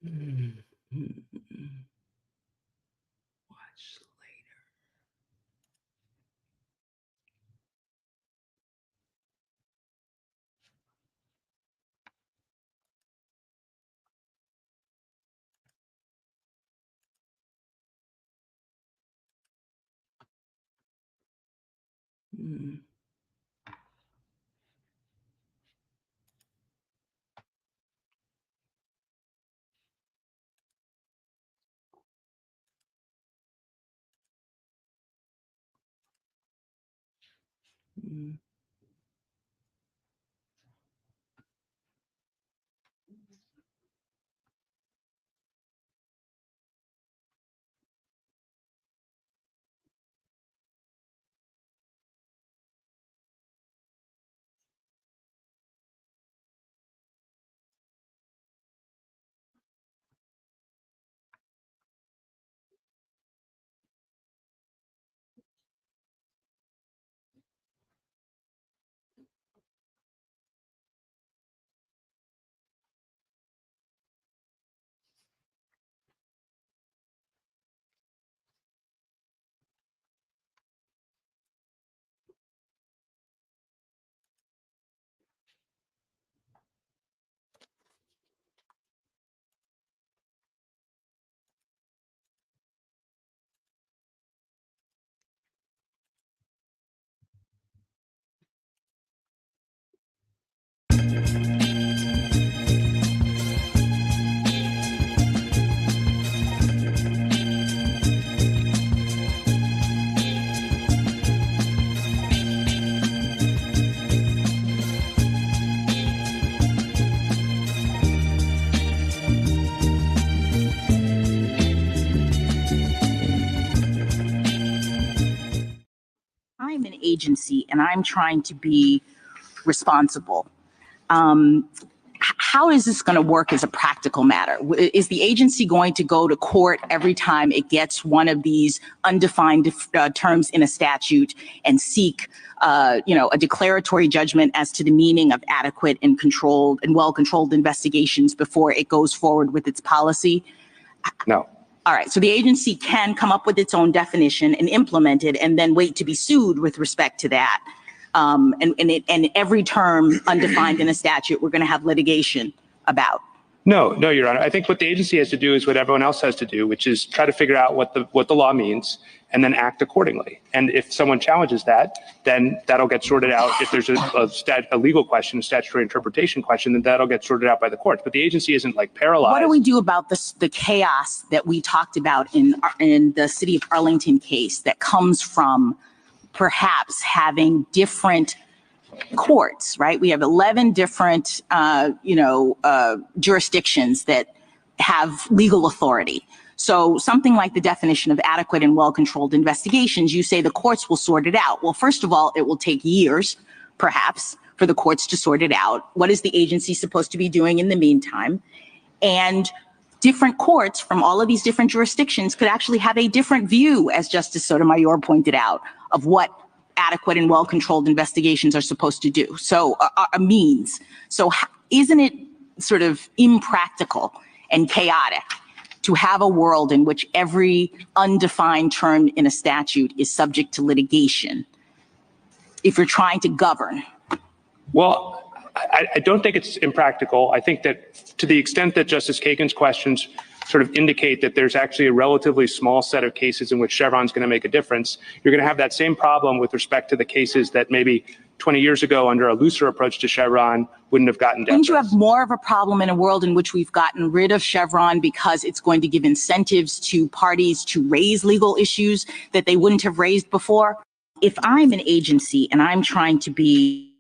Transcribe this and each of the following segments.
Mm, mm, mm. Watch later. Mm, mm, I'm an agency and I'm trying to be responsible. How is this going to work as a practical matter? Is the agency going to go to court every time it gets one of these undefined terms in a statute and seek, a declaratory judgment as to the meaning of adequate and controlled and well-controlled investigations before it goes forward with its policy? No. All right, so the agency can come up with its own definition and implement it and then wait to be sued with respect to that. And every term undefined in a statute, we're going to have litigation about. No, Your Honor. I think what the agency has to do is what everyone else has to do, which is try to figure out what the law means and then act accordingly. And if someone challenges that, then that'll get sorted out. If there's a legal question, a statutory interpretation question, then that'll get sorted out by the courts. But the agency isn't like paralyzed. What do we do about the chaos that we talked about in the city of Arlington case that comes from perhaps having different courts, right? We have 11 different, jurisdictions that have legal authority. So something like the definition of adequate and well-controlled investigations, you say the courts will sort it out. Well, first of all, it will take years, perhaps, for the courts to sort it out. What is the agency supposed to be doing in the meantime? And different courts from all of these different jurisdictions could actually have a different view, as Justice Sotomayor pointed out, of what adequate and well-controlled investigations are supposed to do. So a means. So isn't it sort of impractical and chaotic to have a world in which every undefined term in a statute is subject to litigation if you're trying to govern? Well, I don't think it's impractical. I think that to the extent that Justice Kagan's questions sort of indicate that there's actually a relatively small set of cases in which Chevron's going to make a difference, you're going to have that same problem with respect to the cases that maybe 20 years ago under a looser approach to Chevron wouldn't have gotten deference. Wouldn't you have more of a problem in a world in which we've gotten rid of Chevron because it's going to give incentives to parties to raise legal issues that they wouldn't have raised before? If I'm an agency and I'm trying to be...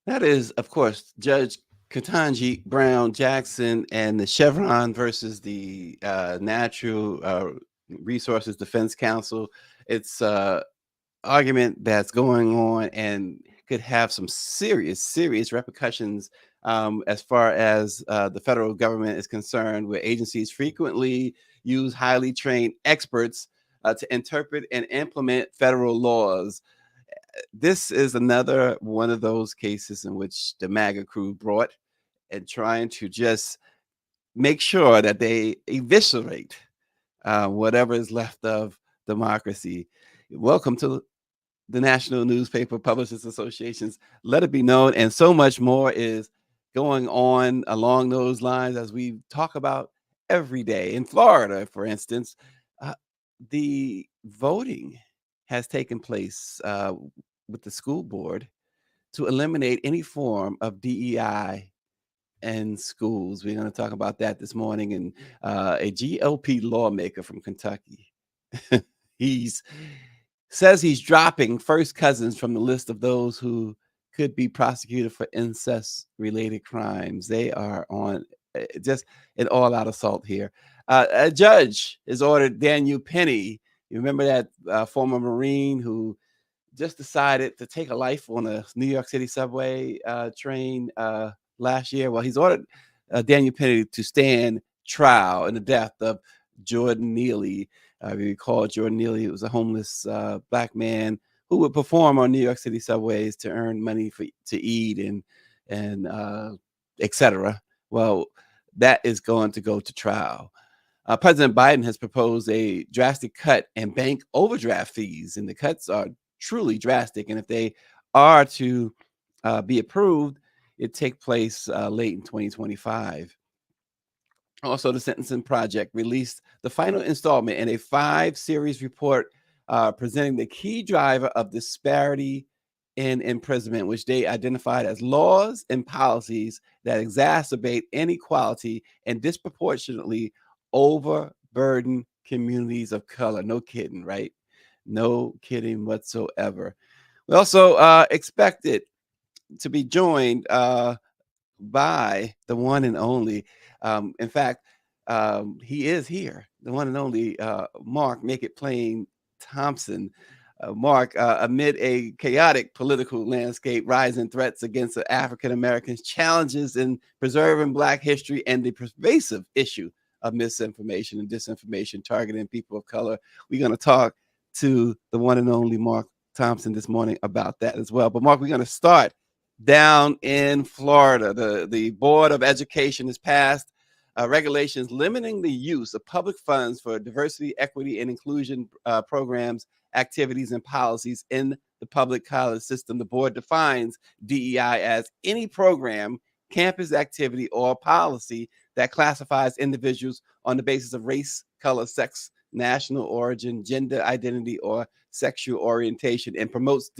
That is, of course, Judge Ketanji Brown Jackson and the Chevron versus the Natural Resources Defense Council. It's argument that's going on and could have some serious repercussions as far as the federal government is concerned, where agencies frequently use highly trained experts to interpret and implement federal laws. This is another one of those cases in which the MAGA crew brought and trying to just make sure that they eviscerate whatever is left of democracy. Welcome to the National Newspaper Publishers Association's Let It Be Known, and so much more is going on along those lines as we talk about every day. In Florida, for instance, the voting has taken place with the school board to eliminate any form of DEI in schools. We're going to talk about that this morning. And a GOP lawmaker from Kentucky, he's says he's dropping first cousins from the list of those who could be prosecuted for incest-related crimes. They are on just an all-out assault here. A judge has ordered Daniel Penny. You remember that former Marine who just decided to take a life on a New York City subway train last year? Well, he's ordered Daniel Penny to stand trial in the death of Jordan Neely. If you recall, Jordan Neely was a homeless black man who would perform on New York City subways to earn money to eat and etc. Well, that is going to go to trial. President Biden has proposed a drastic cut in bank overdraft fees, and the cuts are truly drastic. And if they are to be approved, it take place late in 2025. Also, the Sentencing Project released the final installment in a 5-series report presenting the key driver of disparity in imprisonment, which they identified as laws and policies that exacerbate inequality and disproportionately overburden communities of color. No kidding, right? No kidding whatsoever. We also expected to be joined by the one and only. In fact, he is here, the one and only Mark Make It Plain Thompson. Mark, amid a chaotic political landscape, rising threats against the African Americans, challenges in preserving Black history, and the pervasive issue of misinformation and disinformation targeting people of color, we're going to talk to the one and only Mark Thompson this morning about that as well. But Mark, we're going to start down in Florida. The Board of Education has passed regulations limiting the use of public funds for diversity, equity, and inclusion programs, activities, and policies in the public college system. The board defines DEI as any program, campus activity, or policy that classifies individuals on the basis of race, color, sex, national origin, gender identity, or sexual orientation, and promotes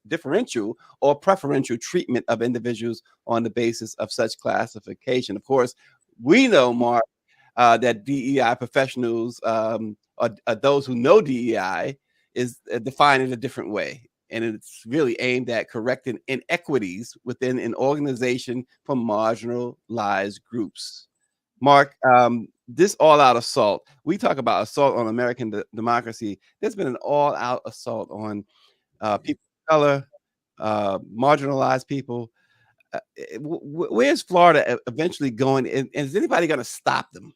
differential or preferential treatment of individuals on the basis of such classification. Of course, we know, Mark, that DEI professionals, are those who know DEI, is defined in a different way. And it's really aimed at correcting inequities within an organization for marginalized groups. Mark, this all-out assault, we talk about assault on American democracy. There's been an all-out assault on people of color, marginalized people. Where's Florida eventually going? And is anybody going to stop them?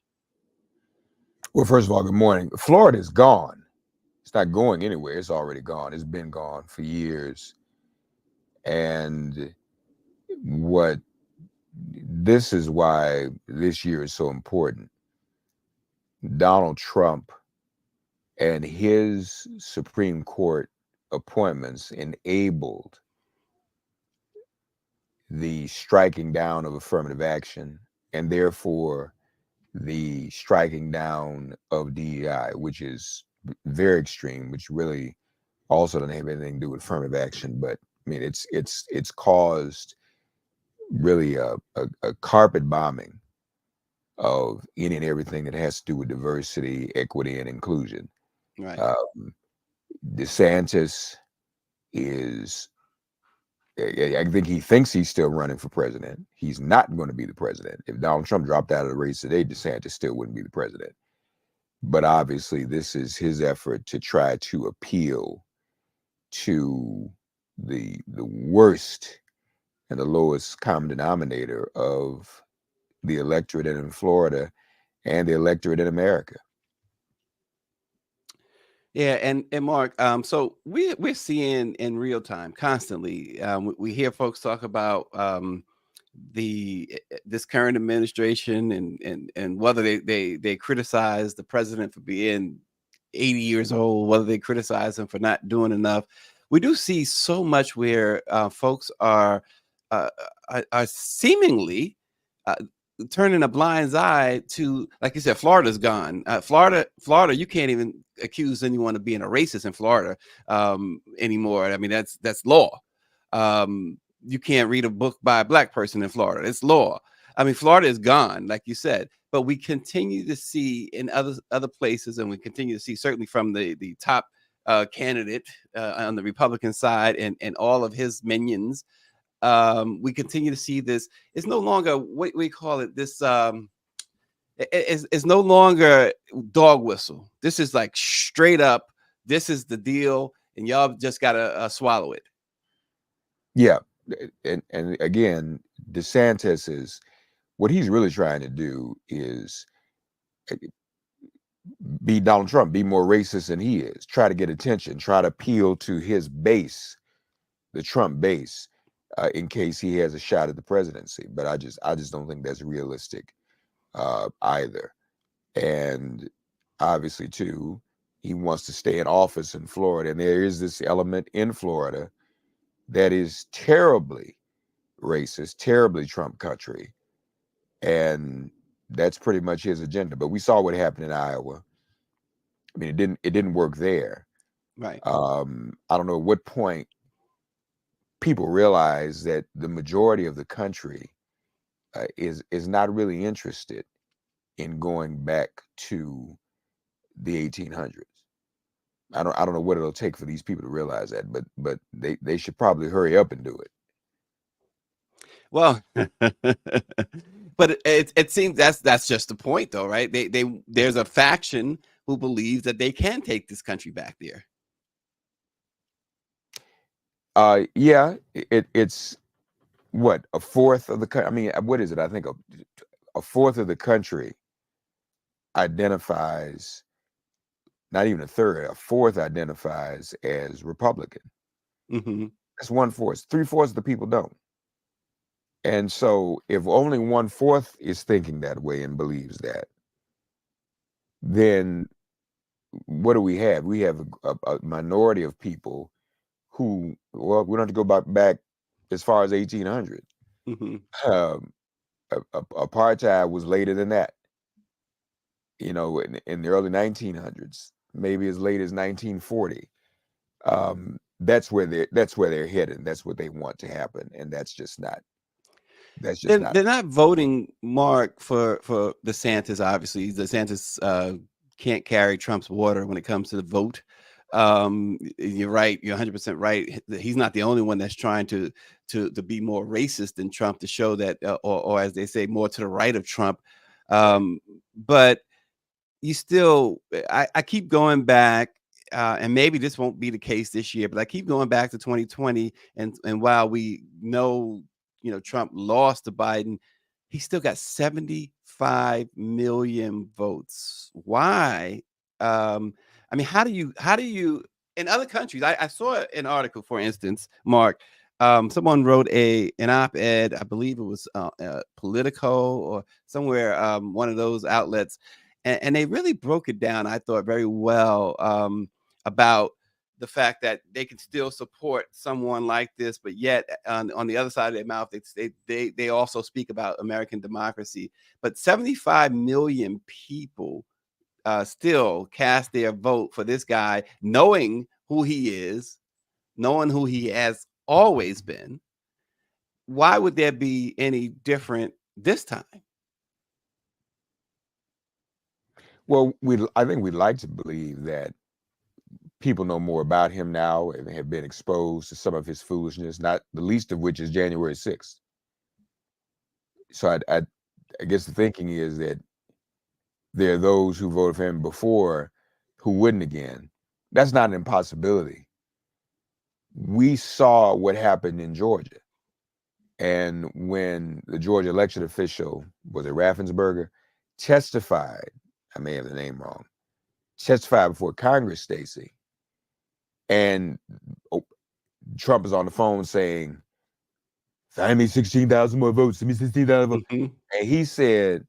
Well, first of all, good morning. Florida is gone. It's not going anywhere. It's already gone. It's been gone for years. And this is why this year is so important. Donald Trump and his Supreme Court appointments enabled the striking down of affirmative action, and therefore the striking down of DEI, which is very extreme, which really also doesn't have anything to do with affirmative action. But I mean, it's caused really a carpet bombing of any and everything that has to do with diversity, equity, and inclusion. Right. DeSantis is, I think he thinks he's still running for president. He's not going to be the president. If Donald Trump dropped out of the race today, DeSantis still wouldn't be the president. But obviously, this is his effort to try to appeal to the worst and the lowest common denominator of the electorate in Florida and the electorate in America. Yeah, and Mark, so we're seeing in real time constantly. We hear folks talk about this current administration and whether they criticize the president for being 80 years old, whether they criticize him for not doing enough, we do see so much where folks are seemingly turning a blind eye to, like you said, Florida's gone. Florida, you can't even accuse anyone of being a racist in Florida anymore. I mean, that's law. You can't read a book by a black person in Florida. It's law. I mean, Florida is gone, like you said, but we continue to see in other places, and we continue to see certainly from the top candidate on the Republican side and all of his minions. We continue to see this. It's no longer what we call it. This it's no longer dog whistle. This is like straight up. This is the deal, and y'all just gotta swallow it. Yeah, and again, DeSantis is what he's really trying to do is be Donald Trump, be more racist than he is, try to get attention, try to appeal to his base, the Trump base, in case he has a shot at the presidency. But I just don't think that's realistic either. And obviously, too, he wants to stay in office in Florida, and there is this element in Florida that is terribly racist, terribly Trump country, and that's pretty much his agenda. But we saw what happened in Iowa. I mean, it didn't work there. Right. I don't know at what point people realize that the majority of the country is not really interested in going back to the 1800s. I don't know what it'll take for these people to realize that, but they should probably hurry up and do it. Well, but it seems that's just the point, though, right? There's a faction who believes that they can take this country back there. Yeah, it's what, a fourth of the country. I mean, what is it? I think a fourth of the country identifies, not even a third, a fourth identifies as Republican. Mm-hmm. That's 1/4. 3/4 of the people don't. And so if only 1/4 is thinking that way and believes that, then what do we have? We have a minority of people who, well, we don't have to go back as far as 1800. Mm-hmm. Apartheid was later than that. You know, in the early 1900s, maybe as late as 1940. That's where they're headed. That's what they want to happen, and that's just not. They're not voting, Mark, for DeSantis. Obviously, DeSantis can't carry Trump's water when it comes to the vote. You're right. You're 100% right. He's not the only one that's trying to be more racist than Trump, to show that, or as they say, more to the right of Trump. But you still, I keep going back, and maybe this won't be the case this year, but I keep going back to 2020, and while we know, Trump lost to Biden, he still got 75 million votes. Why? I mean, how do you in other countries? I saw an article, for instance, Mark. Someone wrote an op-ed, I believe it was Politico or somewhere, one of those outlets, and they really broke it down, I thought, very well, about the fact that they can still support someone like this, but yet on the other side of their mouth, they also speak about American democracy. But 75 million people still cast their vote for this guy, knowing who he is, knowing who he has always been. Why would there be any different this time? Well, I think we'd like to believe that people know more about him now and have been exposed to some of his foolishness, not the least of which is January 6th. So I guess the thinking is that there are those who voted for him before who wouldn't again. That's not an impossibility. We saw what happened in Georgia. And when the Georgia election official, was it Raffensperger, testified, I may have the name wrong, testified before Congress, Stacey, and Trump is on the phone saying Find me 16,000 more votes. Give me 16,000 votes. Mhm. And he said,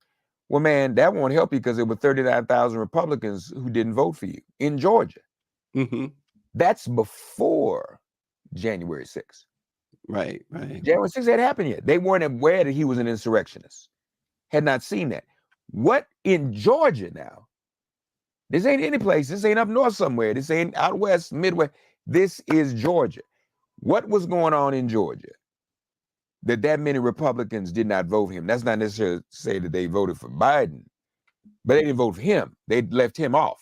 well, man, that won't help you because there were 39,000 Republicans who didn't vote for you in Georgia. Mhm. That's before January 6th. Right. Right. January 6th hadn't happened yet. They weren't aware that he was an insurrectionist. Had not seen that. What in Georgia now? This ain't any place. This ain't up north somewhere. This ain't out west, Midwest. This is Georgia. What was going on in Georgia that many Republicans did not vote for him? That's not necessarily to say that they voted for Biden, but they didn't vote for him. They left him off.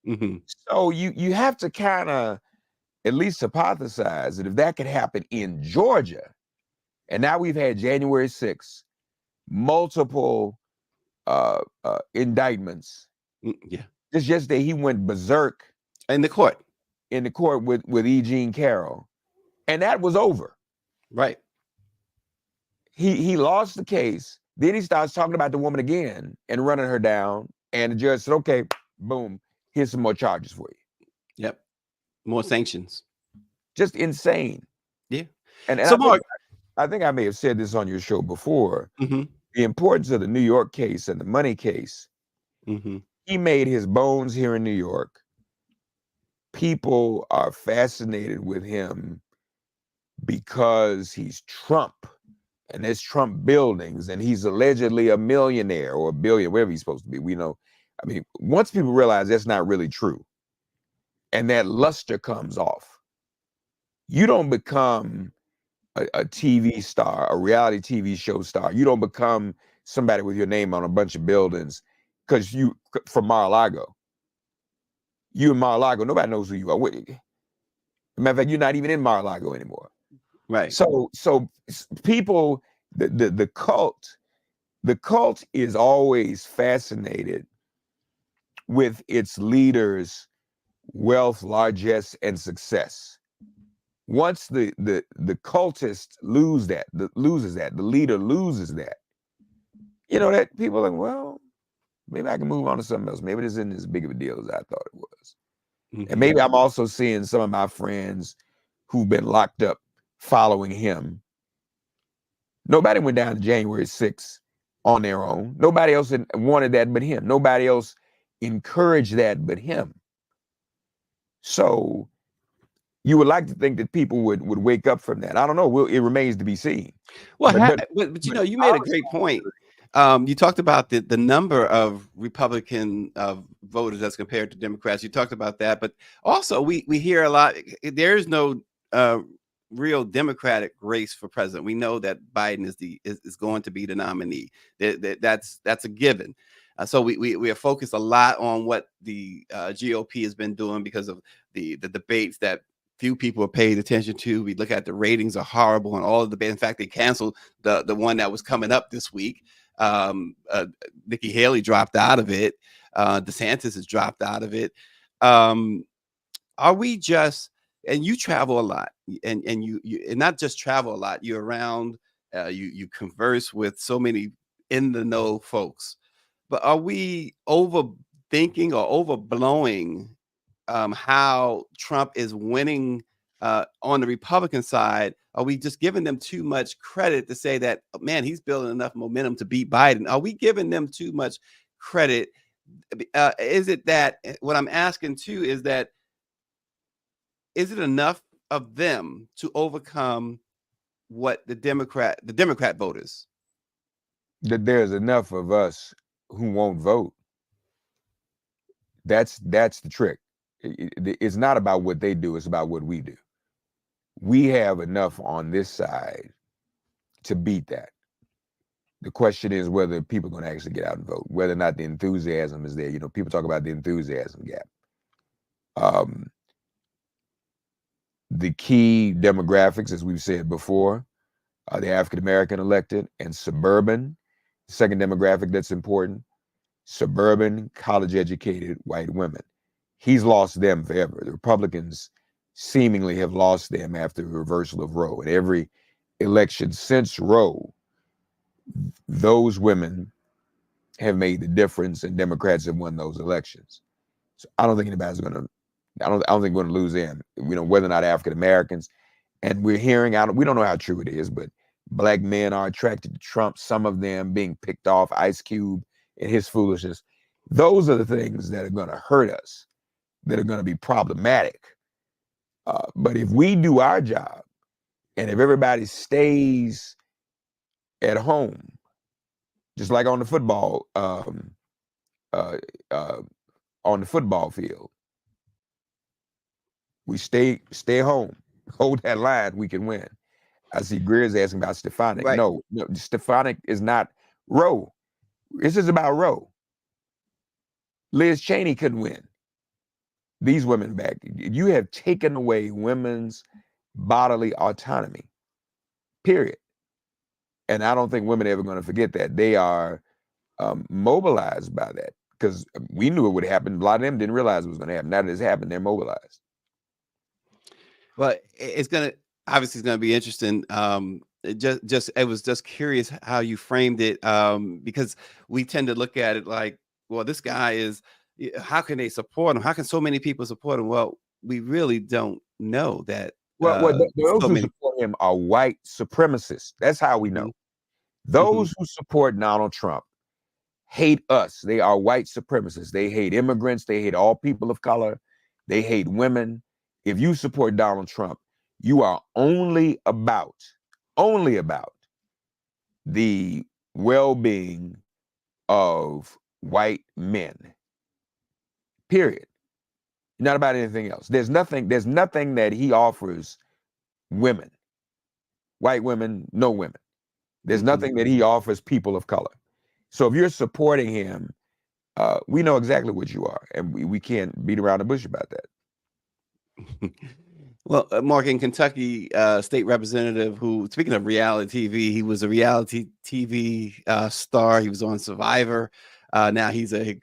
Mhm. So you have to kind of at least hypothesize that if that could happen in Georgia, and now we've had January 6th, multiple indictments. Yeah. It's just that he went berserk In the court. with E. Jean Carroll, and that was over. Right. He lost the case. Then he starts talking about the woman again and running her down. And the judge said, okay, boom, here's some more charges for you. Yep. More sanctions. Just insane. Yeah. And So, Mark, I think I may have said this on your show before. Mhm. The importance of the New York case and the money case. Mhm. He made his bones here in New York. People are fascinated with him because he's Trump. And there's Trump buildings, and he's allegedly a millionaire or a billion, whatever he's supposed to be. We know. I mean, once people realize that's not really true, and that luster comes off, you don't become a TV star, a reality TV show star. You don't become somebody with your name on a bunch of buildings because you from Mar-a-Lago. You in Mar-a-Lago, nobody knows who you are. Matter of fact, you're not even in Mar-a-Lago anymore. right. So people, the cult is always fascinated with its leaders' wealth, largesse, and success. Once the cultist loses that, the leader loses that, you know, that people are like, well, maybe I can move on to something else. Maybe this isn't as big of a deal as I thought it was. Mhm. And maybe I'm also seeing some of my friends who've been locked up following him. Nobody went down to January 6th on their own. Nobody else wanted that but him. Nobody else encouraged that but him. So you would like to think that people would wake up from that. I don't know. It remains to be seen. Well, But you know, you made a great point. You talked about the number of Republican voters as compared to Democrats. You talked about that, but also we hear a lot. There is no real Democratic race for president. We know that Biden is going to be the nominee. That's a given. So we are focused a lot on what the GOP has been doing because of the debates that few people are paid attention to. We look at the ratings are horrible and all of the debates. In fact, they canceled the one that was coming up this week. Nikki Haley dropped out of it. DeSantis has dropped out of it. Are we just, and you travel a lot, and you and not just travel a lot, you're around, you converse with so many in the know folks, but are we overthinking or overblowing how Trump is winning on the Republican side? Are we just giving them too much credit to say that, man, he's building enough momentum to beat Biden? Are we giving them too much credit? Is it that, what I'm asking too is that, is it enough of them to overcome what the Democrat voters? that there's enough of us who won't vote. That's the trick. It's not about what they do, it's about what we do. We have enough on this side to beat that. The question is whether people are going to actually get out and vote, whether or not the enthusiasm is there. You know, people talk about the enthusiasm gap. The key demographics, as we've said before, are the African-American elected and suburban. Second demographic that's important, suburban, college-educated white women. He's lost them forever. The Republicans seemingly have lost them after the reversal of Roe. In every election since Roe, those women have made the difference, and Democrats have won those elections. So I don't think anybody's going to. I don't think we're going to lose them. You know, whether or not African Americans, and we're hearing out. We don't know how true it is, but Black men are attracted to Trump, some of them being picked off, Ice Cube and his foolishness. Those are the things that are going to hurt us, that are going to be problematic. But if we do our job, and if everybody stays at home, just like on the football field, we stay home, hold that line, we can win. I see Greer's asking about Stefanik. Right. No, Stefanik is not Roe. This is about Roe. Liz Cheney couldn't win these women back. You have taken away women's bodily autonomy, period. And I don't think women are ever going to forget that. They are mobilized by that, because we knew it would happen. A lot of them didn't realize it was going to happen. Now that it's happened, they're mobilized. Well, it's gonna obviously it's gonna be interesting. It was just curious how you framed it, because we tend to look at it like, well, this guy is. How can they support him? How can so many people support him? Well, we really don't know that. Well, those who support him are white supremacists. That's how we know. Those who support Donald Trump hate us. They are white supremacists. They hate immigrants. They hate all people of color. They hate women. If you support Donald Trump, you are only about the well-being of white men. Period. Not about anything else. There's nothing that he offers women, white women, no women. There's nothing that he offers people of color. So if you're supporting him, we know exactly what you are, and we can't beat around the bush about that. Well, Mark, in Kentucky, state representative who, speaking of reality TV, he was a reality TV star. He was on Survivor. Now he's a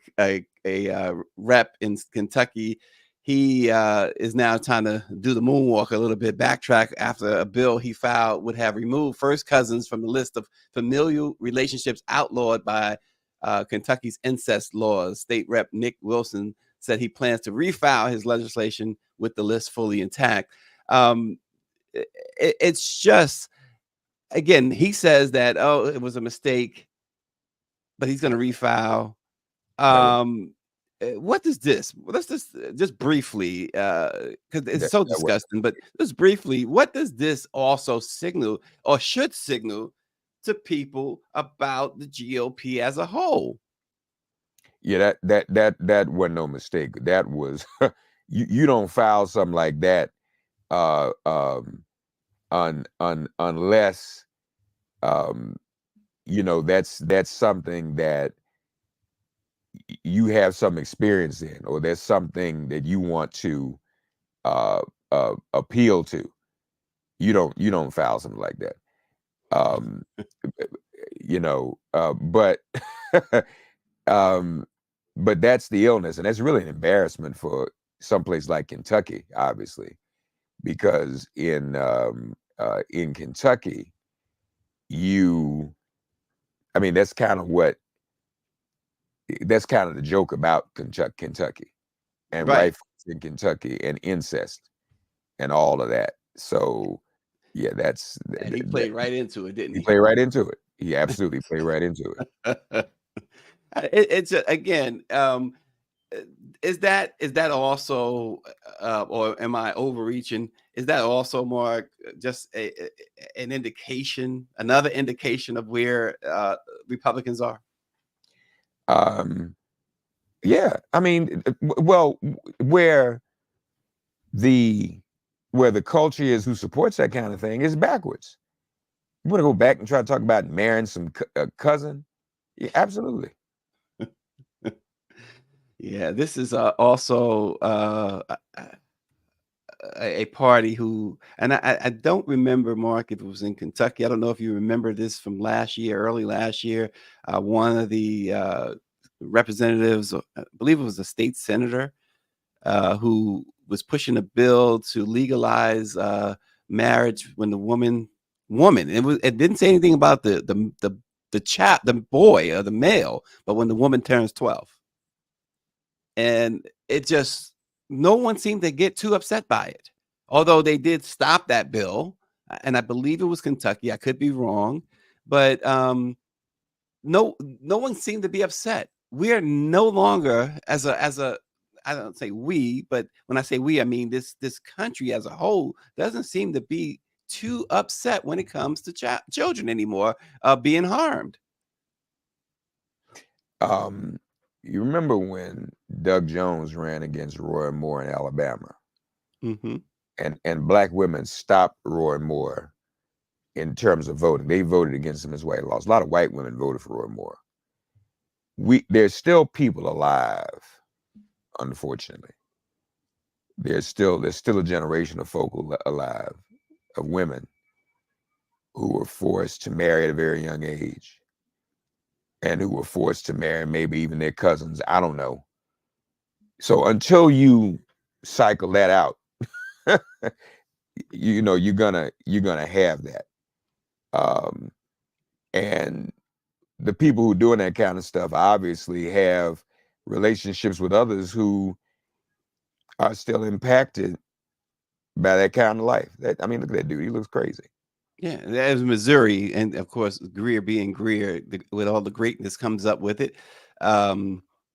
rep in Kentucky. He is now trying to do the moonwalk a little bit, backtrack after a bill he filed would have removed first cousins from the list of familial relationships outlawed by Kentucky's incest laws. State Rep Nick Wilson said he plans to refile his legislation with the list fully intact. It's just, again, he says that, oh, it was a mistake, but he's going to refile. What does this? Let's just briefly, because it's so disgusting, but just briefly, what does this also signal, or should signal, to people about the GOP as a whole? Yeah, that wasn't no mistake. That was you don't file something like that unless you know that's something that you have some experience in, or there's something that you want to appeal to. You don't file something like that. But that's the illness, and that's really an embarrassment for someplace like Kentucky, obviously, because in Kentucky, that's kind of the joke about Kentucky and white folks in Kentucky and incest and all of that. So yeah, and he played right into it, didn't he? He played right into it. He absolutely played right into it. It's again, is that also, or am I overreaching? Is that also, Mark, just an indication, another indication of where Republicans are? Yeah, I mean, well, where the culture is who supports that kind of thing is backwards. You want to go back and try to talk about marrying some cousin? Yeah, absolutely. Yeah, this is also a party who, and I don't remember, Mark, if it was in Kentucky. I don't know if you remember this from last year, early last year. One of the representatives, I believe it was a state senator, who was pushing a bill to legalize marriage when the woman. It didn't say anything about the boy or the male, but when the woman turns 12. And it just, no one seemed to get too upset by it. Although they did stop that bill and I believe it was Kentucky. I could be wrong, but no one seemed to be upset. We are no longer as a I don't say we, but when I say we, I mean this country as a whole doesn't seem to be too upset when it comes to children anymore being harmed. You remember when Doug Jones ran against Roy Moore in Alabama, Mm-hmm. and black women stopped Roy Moore in terms of voting. They voted against him as well. He lost. A lot of white women voted for Roy Moore. There's still people alive, unfortunately. There's still a generation of folk alive, of women who were forced to marry at a very young age, and who were forced to marry maybe even their cousins. I don't know. So until you cycle that out, you're gonna have that. And the people who are doing that kind of stuff obviously have relationships with others who are still impacted by that kind of life. Look at that dude. He looks crazy. Yeah, that was Missouri, and of course, Greer being Greer, with all the greatness comes up with it.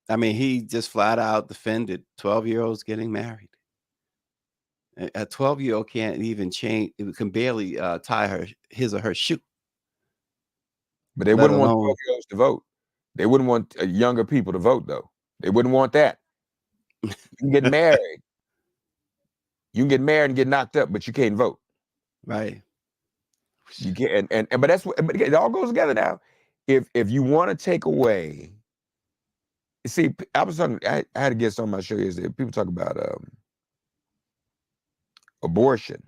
He just flat out defended 12-year-olds getting married. A 12-year-old can't even change; it can barely tie his or her shoe. But they let wouldn't want alone 12-year-olds to vote. They wouldn't want younger people to vote, though. They wouldn't want that. You can get married. You can get married and get knocked up, but you can't vote. right. You can't, but that's what. But it all goes together now. If you want to take away, see, I was talking. I had a guest on my show yesterday. People talk about abortion.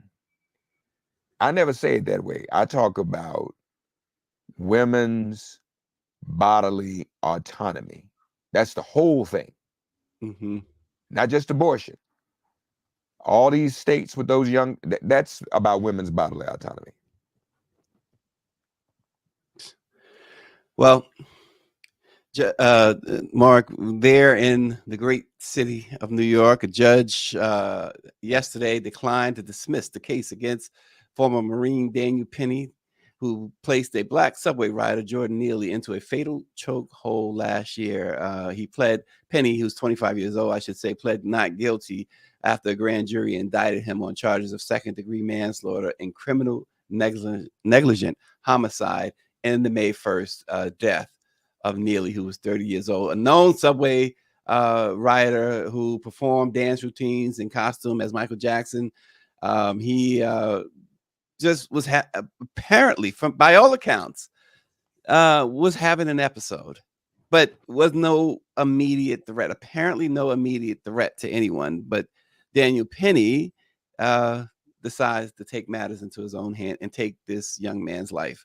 I never say it that way. I talk about women's bodily autonomy. That's the whole thing, Mm-hmm. not just abortion. All these states with those young, that's about women's bodily autonomy. Well, Mark, there in the great city of New York, a judge yesterday declined to dismiss the case against former Marine Daniel Penny, who placed a black subway rider, Jordan Neely, into a fatal chokehold last year. Penny, who's 25 years old, I should say, pled not guilty after a grand jury indicted him on charges of second-degree manslaughter and criminal negligent homicide in the May 1st death of Neely, who was 30 years old, a known subway rider who performed dance routines in costume as Michael Jackson. He just was apparently, by all accounts, was having an episode, but was no immediate threat. Apparently, no immediate threat to anyone. But Daniel Penny decides to take matters into his own hand and take this young man's life.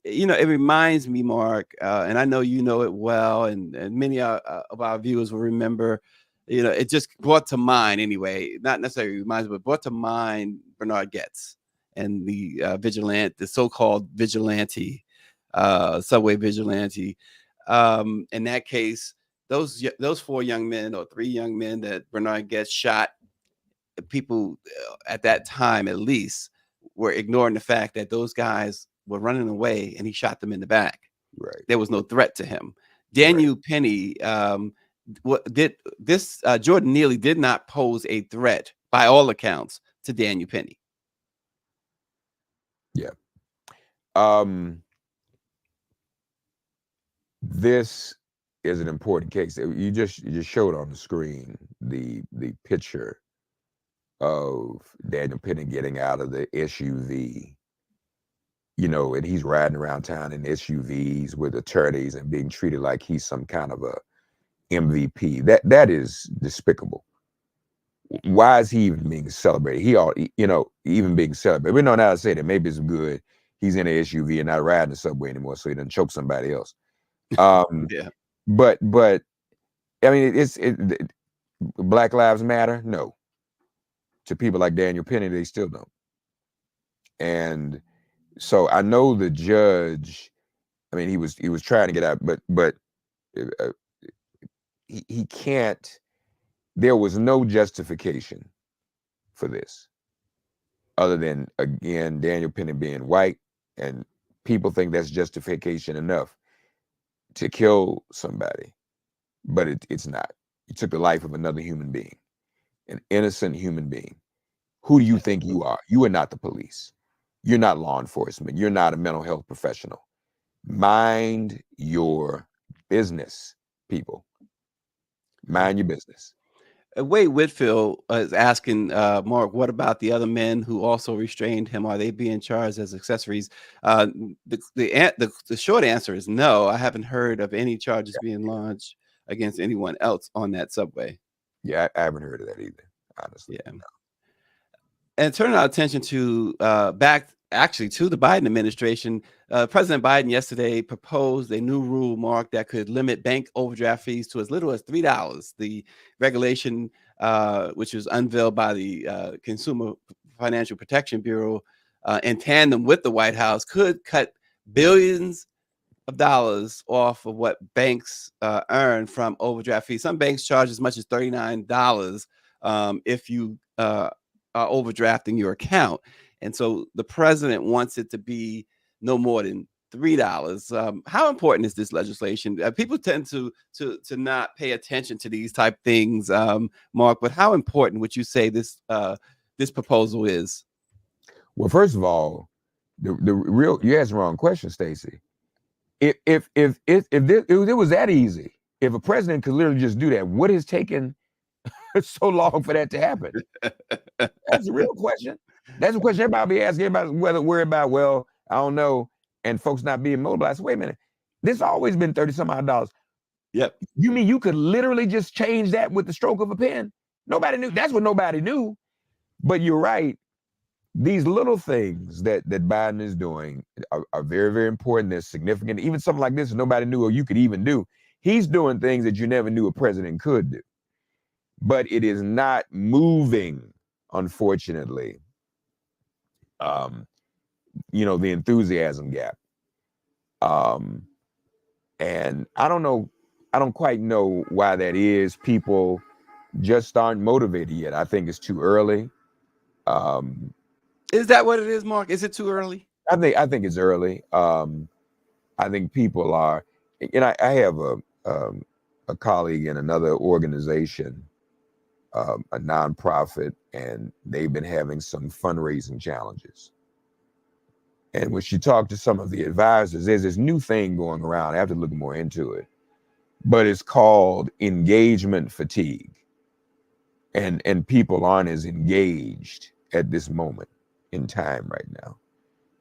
It reminds me, Mark, and I know you know it well, and many of our viewers will remember. It just brought to mind anyway, not necessarily reminds, but brought to mind Bernard Goetz and the so-called vigilante, subway vigilante. In that case, those 4 young men or 3 young men that Bernard Goetz shot, people at that time at least were ignoring the fact that those guys were running away and he shot them in the back. Right. There was no threat to him. Daniel Penny, Jordan Neely did not pose a threat by all accounts to Daniel Penny. Yeah. This is an important case. You just showed on the screen the picture of Daniel Penny getting out of the SUV, and he's riding around town in SUVs with attorneys and being treated like he's some kind of a MVP. That is despicable. Why is he even being celebrated? He ought, even being celebrated. We know now to say that maybe it's good he's in an SUV and not riding the subway anymore, so he doesn't choke somebody else. Yeah. But it's Black Lives Matter. No, to people like Daniel Penny, they still don't. And so I know the judge. He was trying to get out, but he can't. There was no justification for this. other than, again, Daniel Penny being white, and people think that's justification enough to kill somebody, but it's not. You took the life of another human being, an innocent human being. Who do you think you are? You are not the police. You're not law enforcement. You're not a mental health professional. Mind your business, people. Mind your business. Wade Whitfield is asking Mark, what about the other men who also restrained him? Are they being charged as accessories? The short answer is no. I haven't heard of any charges being launched against anyone else on that subway. Yeah, I haven't heard of that either, honestly. Yeah. No. And turning our attention to back actually to the Biden administration, President Biden yesterday proposed a new rule, Mark, that could limit bank overdraft fees to as little as $3. The regulation, which was unveiled by the Consumer Financial Protection Bureau in tandem with the White House, could cut billions of dollars off of what banks earn from overdraft fees. Some banks charge as much as $39 if you are overdrafting your account. And so the president wants it to be no more than $3. How important is this legislation? People tend to not pay attention to these type things, Mark. But how important would you say this proposal is? Well, first of all, the real, you asked the wrong question, Stacey. If it was that easy, if a president could literally just do that, what has taken so long for that to happen? That's a real question. That's a question everybody be asking. Everybody whether worry about, well, I don't know, and folks not being mobilized. Wait a minute, this always been $30 some odd dollars. Yep. You mean you could literally just change that with the stroke of a pen? Nobody knew. That's what nobody knew. But you're right. These little things that Biden is doing are very, very important. They're significant. Even something like this, nobody knew or you could even do. He's doing things that you never knew a president could do. But it is not moving, unfortunately, the enthusiasm gap. And I don't know, I don't quite know why that is. People just aren't motivated yet. I think it's too early. Is that what it is, Mark? Is it too early? I think it's early. I think people are, and I have a colleague in another organization, a nonprofit, and they've been having some fundraising challenges. And when she talked to some of the advisors, there's this new thing going around. I have to look more into it, but it's called engagement fatigue. And people aren't as engaged at this moment in time right now.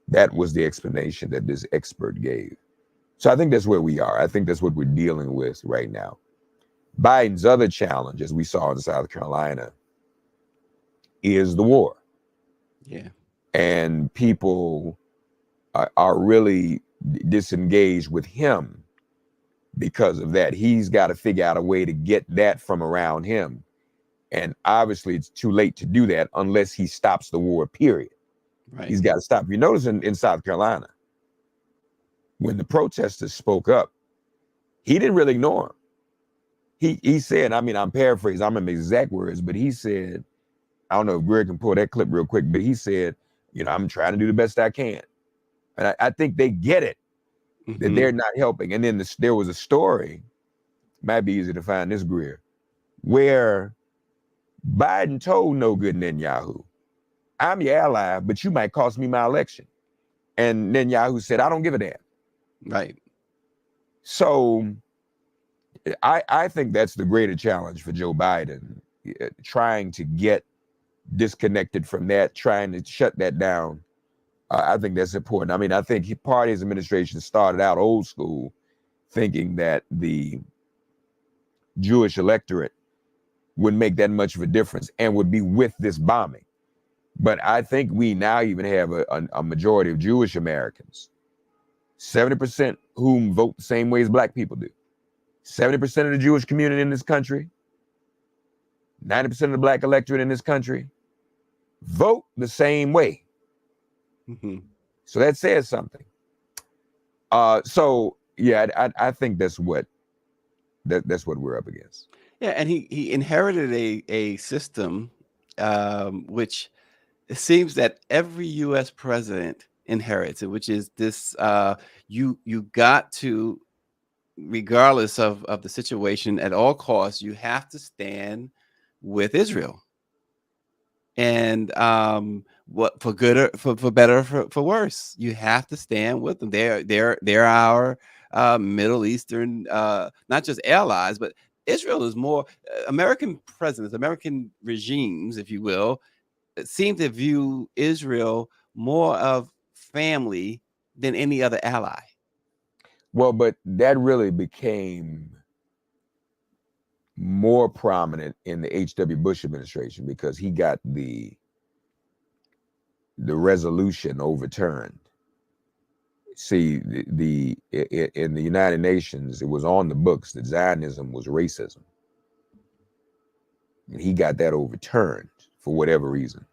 That was the explanation that this expert gave. So I think that's where we are. I think that's what we're dealing with right now. Biden's other challenge, as we saw in South Carolina, is the war. Yeah. And people are really disengaged with him because of that. He's got to figure out a way to get that from around him. And obviously it's too late to do that unless he stops the war, period. Right. He's got to stop. You notice in South Carolina, when the protesters spoke up, he didn't really ignore them. He said, I mean, I'm paraphrasing, I don't remember exact words, but he said, I don't know if Greg can pull that clip real quick, but he said, I'm trying to do the best I can. And I think they get it, that they're not helping. And then there was a story, might be easy to find this, Greer, where Biden told no good Netanyahu, I'm your ally, but you might cost me my election. And Netanyahu said, I don't give a damn. Right. So I think that's the greater challenge for Joe Biden, trying to get disconnected from that, trying to shut that down. I think that's important. I mean, I think part of his administration started out old school, thinking that the Jewish electorate would make that much of a difference and would be with this bombing. But I think we now even have a majority of Jewish Americans, 70% whom vote the same way as Black people do. 70% of the Jewish community in this country, 90% of the Black electorate in this country vote the same way. So that says something. So yeah, I think that's what we're up against. Yeah, and he inherited a system which it seems that every U.S. president inherits it, which is this: you got to, regardless of the situation, at all costs, you have to stand with Israel. And what, for good or for better, for worse, you have to stand with them. They're our Middle Eastern, not just allies, but Israel is more, American presidents, American regimes, if you will, seem to view Israel more of family than any other ally. Well, but that really became more prominent in the H.W. Bush administration because he got the resolution overturned. See, in the United Nations, it was on the books that Zionism was racism. And he got that overturned for whatever reason.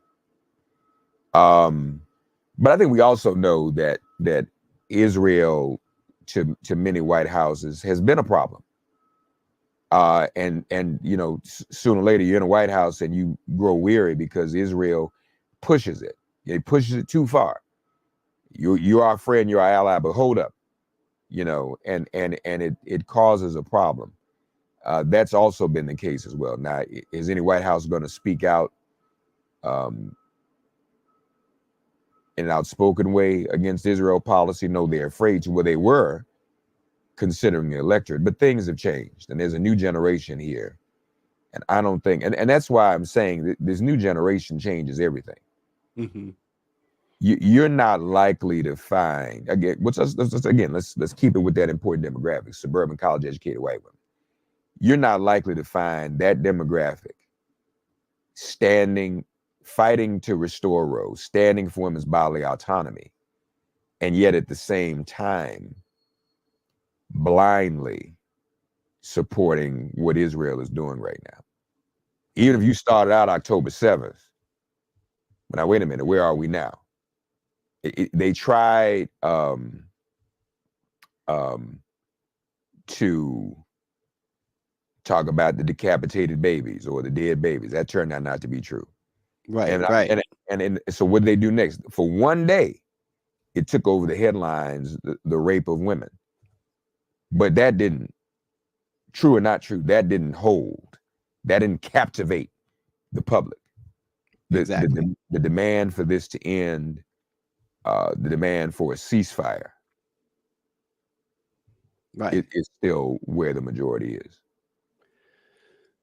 But I think we also know that Israel, to many White Houses, has been a problem. And you know, sooner or later you're in a White House and you grow weary because Israel pushes it. It pushes it too far. You're our friend, you're our ally, but hold up, you know, and it causes a problem. That's also been the case as well. Now, is any White House going to speak out in an outspoken way against Israel policy? No, they're afraid to. Well, they were, considering the electorate, but things have changed, and there's a new generation here, and I don't think, and that's why I'm saying that this new generation changes everything. Mm-hmm. You're not likely to find, again, let's keep it with that important demographic: suburban, college-educated white women. You're not likely to find that demographic fighting to restore Roe, standing for women's bodily autonomy, and yet at the same time blindly supporting what Israel is doing right now. Even if you started out October 7th, but now wait a minute, where are we now? They tried to talk about the decapitated babies or the dead babies. That turned out not to be true. Right, right. And so what did they do next? For one day, it took over the headlines, the rape of women. But that didn't, true or not true, that didn't hold. That didn't captivate the public. Exactly. The demand for this to end, the demand for a ceasefire, right, is still where the majority is.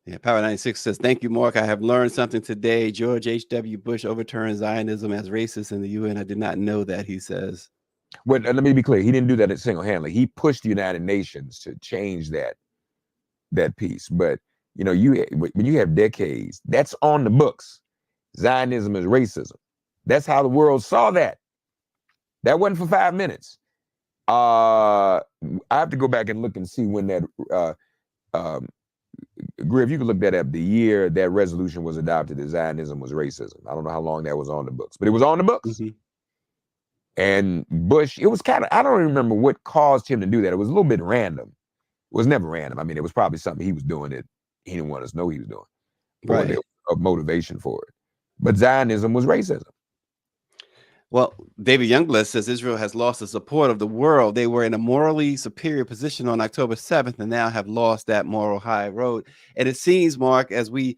Yeah, Power 96 says, thank you, Mark. I have learned something today. George H.W. Bush overturned Zionism as racist in the UN. I did not know that, he says. Well, let me be clear. He didn't do that single-handedly. He pushed the United Nations to change that piece. But, you know, when you have decades, that's on the books. Zionism is racism. That's how the world saw that. That wasn't for 5 minutes. I have to go back and look and see when that, Griff, you can look that up. The year that resolution was adopted that Zionism was racism. I don't know how long that was on the books, but it was on the books. Mm-hmm. And Bush, it was kind of, I don't remember what caused him to do that. It was a little bit random. It was never random. I mean, it was probably something he was doing that he didn't want us to know he was doing. Or there was a motivation for it. But Zionism was racism. Well, David Youngblood says Israel has lost the support of the world. They were in a morally superior position on October 7th and now have lost that moral high road. And it seems, Mark, as we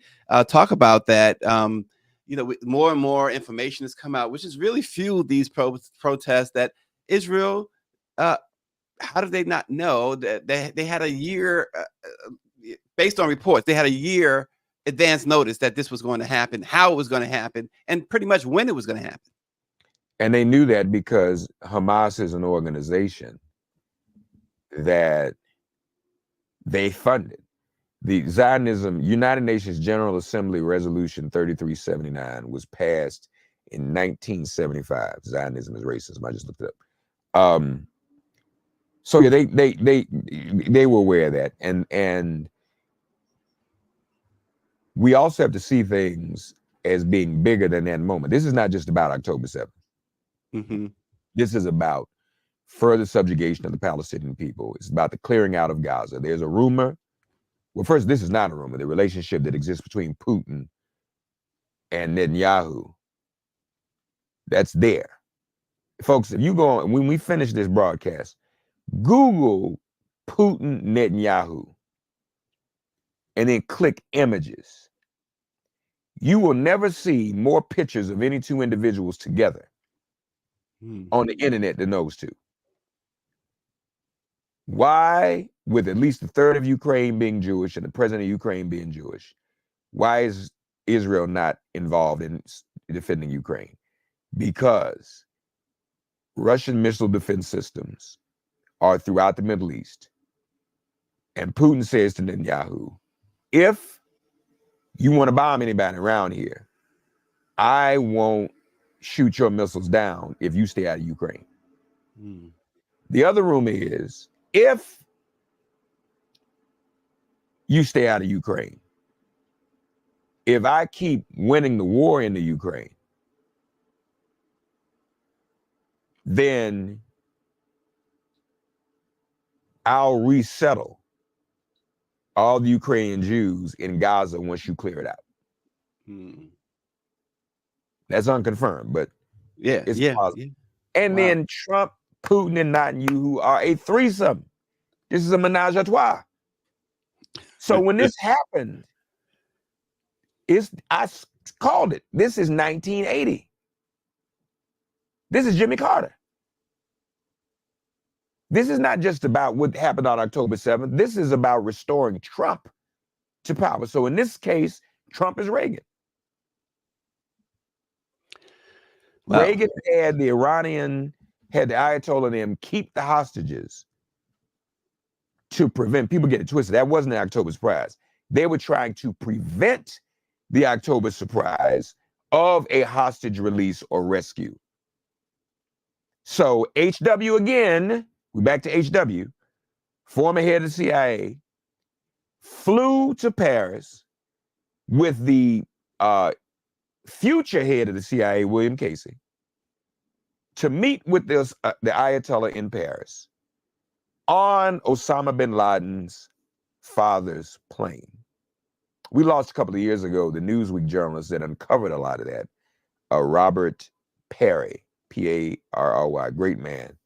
talk about that, you know, more and more information has come out, which has really fueled these protests that Israel, how did they not know that they had a year, based on reports, they had a year advance notice that this was going to happen, how it was going to happen, and pretty much when it was going to happen. And they knew that because Hamas is an organization that they funded. The Zionism, United Nations General Assembly Resolution 3379 was passed in 1975. Zionism is racism. I just looked it up. So yeah, they were aware of that. And we also have to see things as being bigger than that moment. This is not just about October 7th. Mm-hmm. This is about further subjugation of the Palestinian people. It's about the clearing out of Gaza. There's a rumor. Well, first, this is not a rumor. The relationship that exists between Putin and Netanyahu That's there. Folks, if you go on, when we finish this broadcast, Google Putin Netanyahu and then click images. You will never see more pictures of any two individuals together on the internet than those two. Why, with at least a third of Ukraine being Jewish and the president of Ukraine being Jewish, why is Israel not involved in defending Ukraine? Because Russian missile defense systems are throughout the Middle East. And Putin says to Netanyahu, if you want to bomb anybody around here, I won't shoot your missiles down if you stay out of Ukraine. The other rumor is, if you stay out of Ukraine, if I keep winning the war in the Ukraine, then I'll resettle all the Ukrainian Jews in Gaza once you clear it out. That's unconfirmed, but it's possible. Yeah. And then Trump, Putin, and Netanyahu are a threesome. This is a menage a trois. So when this happened, I called it. This is 1980. This is Jimmy Carter. This is not just about what happened on October 7th. This is about restoring Trump to power. So in this case, Trump is Reagan. Wow. Reagan had the Ayatollah and them keep the hostages to prevent, people get it twisted. That wasn't an October surprise. They were trying to prevent the October surprise of a hostage release or rescue. So HW again, we're back to HW, former head of the CIA, flew to Paris with the future head of the CIA, William Casey, to meet with the Ayatollah in Paris on Osama bin Laden's father's plane. We lost a couple of years ago the Newsweek journalist that uncovered a lot of that, Robert Perry, P-A-R-R-Y, great man.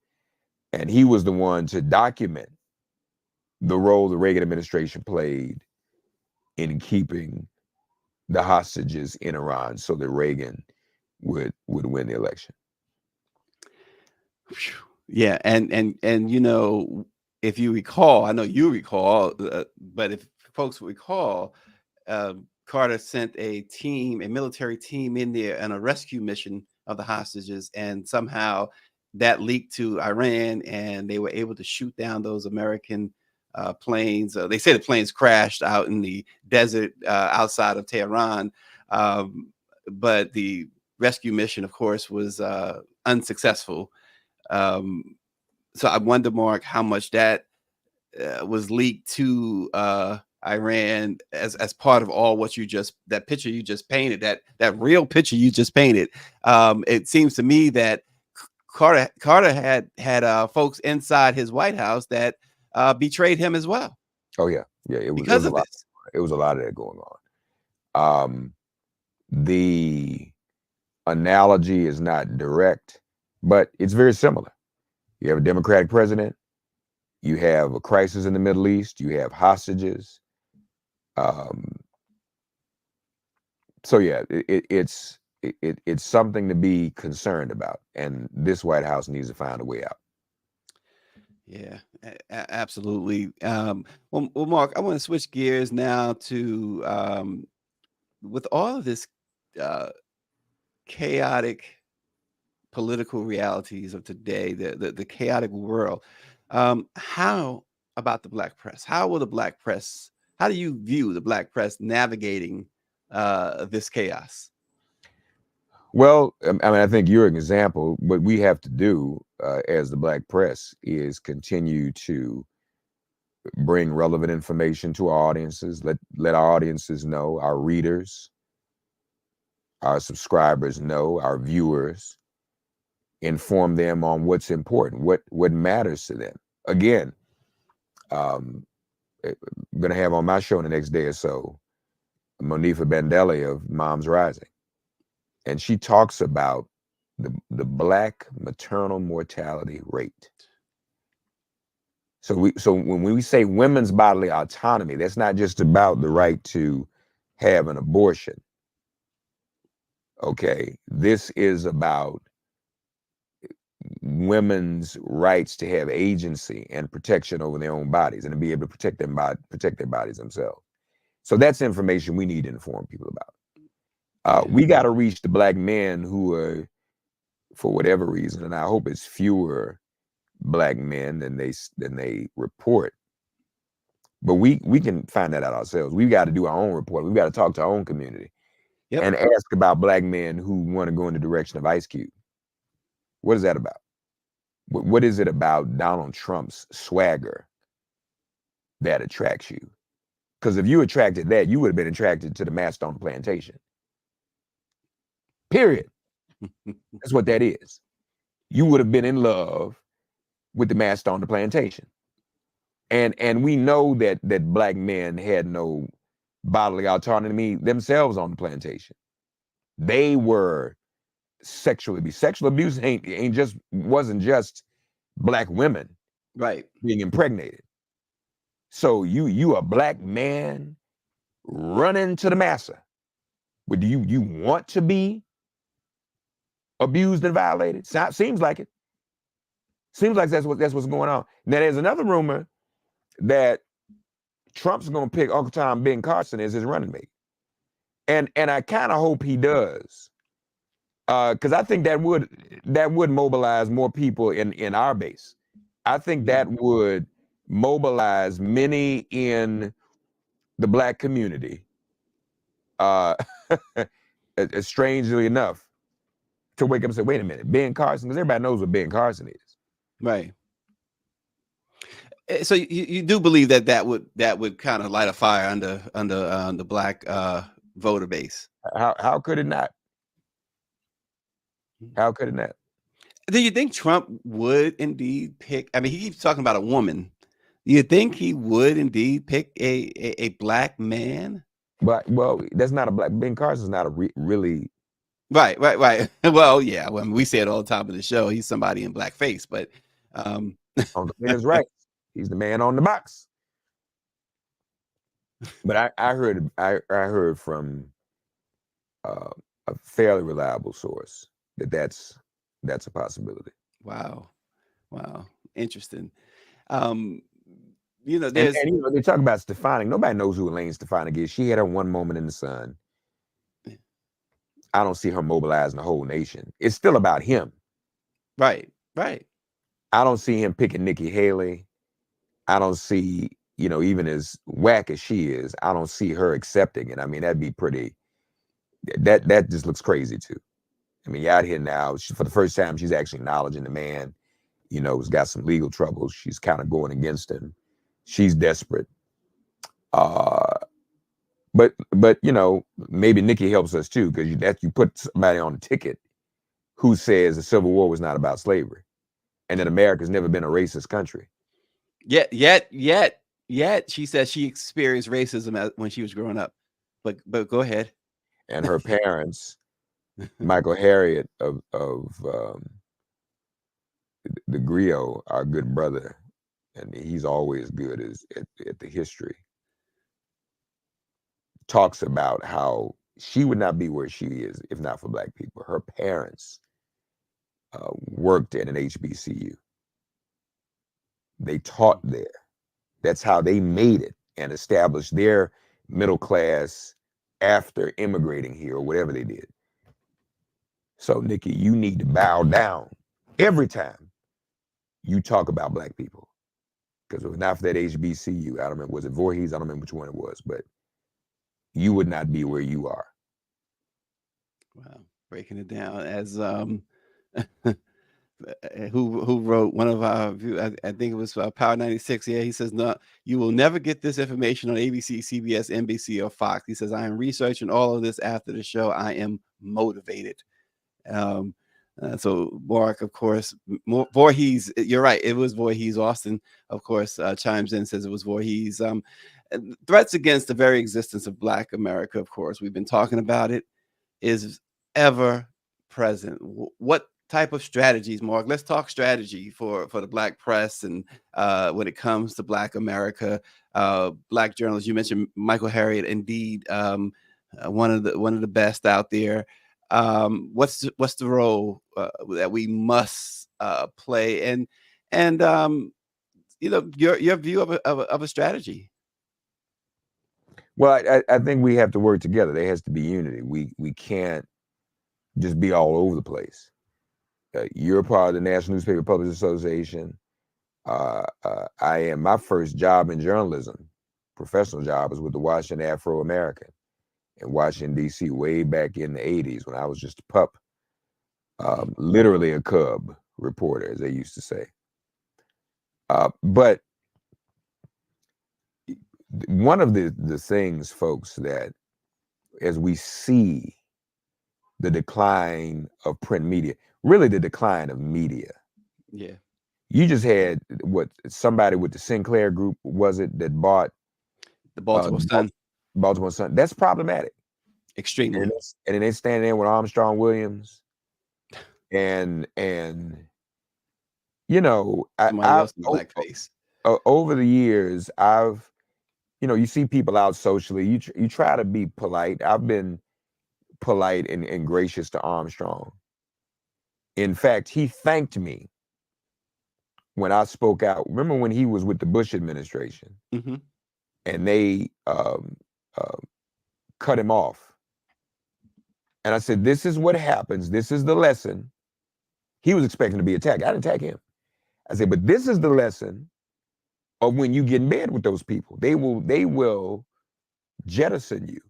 And he was the one to document the role the Reagan administration played in keeping the hostages in Iran so that Reagan would win the election. Yeah, and you know, if you recall, I know you recall, but if folks recall, Carter sent a military team in there on a rescue mission of the hostages, and somehow that leaked to Iran, and they were able to shoot down those American planes. They say the planes crashed out in the desert outside of Tehran, but the rescue mission, of course, was unsuccessful. So I wonder, Mark, how much that was leaked to Iran as part of all what that picture you just painted, that real picture you just painted. It seems to me that Carter had folks inside his White House that betrayed him as well. Oh yeah, it was because of this. It was a lot of that going on. The analogy is not direct, but it's very similar. You have a Democratic president, you have a crisis in the Middle East, you have hostages. So yeah, it's something to be concerned about, and this White House needs to find a way out. Yeah, absolutely. Well, Mark, I want to switch gears now to with all of this chaotic political realities of today, the chaotic world. How about the Black press? How do you view the Black press navigating this chaos? Well, I mean, I think you're an example. What we have to do as the Black press is continue to bring relevant information to our audiences. Let our audiences know, our readers, our subscribers know, our viewers, inform them on what's important, what matters to them. Again, I'm going to have on my show in the next day or so, Monifa Bandelli of Moms Rising. And she talks about the black maternal mortality rate. So when we say women's bodily autonomy, that's not just about the right to have an abortion. Okay, this is about women's rights to have agency and protection over their own bodies and to be able to protect their bodies themselves. So that's information we need to inform people about. We got to reach the black men who are, for whatever reason, and I hope it's fewer black men than they report. But we can find that out ourselves. We've got to do our own report. We've got to talk to our own community and ask about black men who want to go in the direction of Ice Cube. What is that about? What is it about Donald Trump's swagger that attracts you? Because if you attracted that, you would have been attracted to the master on the plantation. Period. That's what that is. You would have been in love with the master on the plantation. And we know that black men had no bodily autonomy themselves on the plantation. They were sexual abuse wasn't just black women being impregnated. So you a black man running to the massa. But do you want to be abused and violated? Seems like it. Seems like that's what's going on. Now there's another rumor that Trump's gonna pick Uncle Tom Ben Carson as his running mate. And I kind of hope he does. Because I think that would mobilize more people in our base. I think that would mobilize many in the black community, strangely enough, to wake up and say, wait a minute, Ben Carson, because everybody knows what Ben Carson is. Right. So you do believe that would kind of light a fire under the black voter base? How could it not? How could it not? Do you think Trump would indeed pick? I mean, he keeps talking about a woman. Do you think he would indeed pick a black man? But well, that's not a black. Ben Carson's not a really. Right. Well, yeah. Well, we say it all the time in the show. He's somebody in blackface, but on the man's right. He's the man on the box. But I heard from a fairly reliable source that's a possibility. Wow, interesting. There's and they talk about Stefanik. Nobody knows who Elaine Stefanik is. She had her one moment in the sun. I don't see her mobilizing the whole nation. It's still about him. Right. I don't see him picking Nikki Haley. I don't see, even as whack as she is, I don't see her accepting it. I mean, that'd be pretty. That just looks crazy too. I mean, you're out here now. For the first time, she's actually acknowledging the man, has got some legal troubles. She's kind of going against him. She's desperate. But maybe Nikki helps us too, because you put somebody on the ticket who says the Civil War was not about slavery, and that America's never been a racist country. Yet she says she experienced racism when she was growing up. But go ahead. And her parents, Michael Harriot of the Griot, our good brother, and he's always good at the history, talks about how she would not be where she is if not for black people. Her parents worked at an HBCU. They taught there. That's how they made it and established their middle class after immigrating here or whatever they did. So, Nikki, you need to bow down every time you talk about black people. Because if not for that HBCU, I don't remember, was it Voorhees? I don't remember which one it was, but you would not be where you are. Wow, breaking it down as who wrote one of our, I think it was Power 96. Yeah, he says, no, you will never get this information on ABC, CBS, NBC, or Fox. He says, I am researching all of this after the show. I am motivated. So Mark, of course, Voorhees, you're right. It was Voorhees. Austin, of course, chimes in, says it was Voorhees. Threats against the very existence of Black America, of course, we've been talking about it, is ever president, what type of strategies, Mark? Let's talk strategy for the Black press and when it comes to Black America, Black journalists. You mentioned Michael Harriot, indeed, one of the best out there. What's the role that we must play, and your view of a strategy? Well, I think we have to work together. There has to be unity. We can't just be all over the place. You're part of the National Newspaper Publishers Association. I am. My first job in journalism, professional job, was with the Washington Afro-American in Washington, D.C. way back in the 80s when I was just a pup, literally a cub reporter, as they used to say. But one of the things, folks, that as we see the decline of print media, really the decline of media. Yeah. You just had somebody with the Sinclair Group, was it, that bought the Baltimore Sun? Baltimore Sun. That's problematic. Extremely. And then they stand there with Armstrong Williams and you know, somebody else in the blackface. Over the years, you see people out socially. You try to be polite. I've been polite and gracious to Armstrong. In fact, he thanked me when I spoke out. Remember when he was with the Bush administration, mm-hmm. and they cut him off. And I said, this is what happens. This is the lesson. He was expecting to be attacked. I didn't attack him. I said, but this is the lesson of when you get in bed with those people. They will jettison you.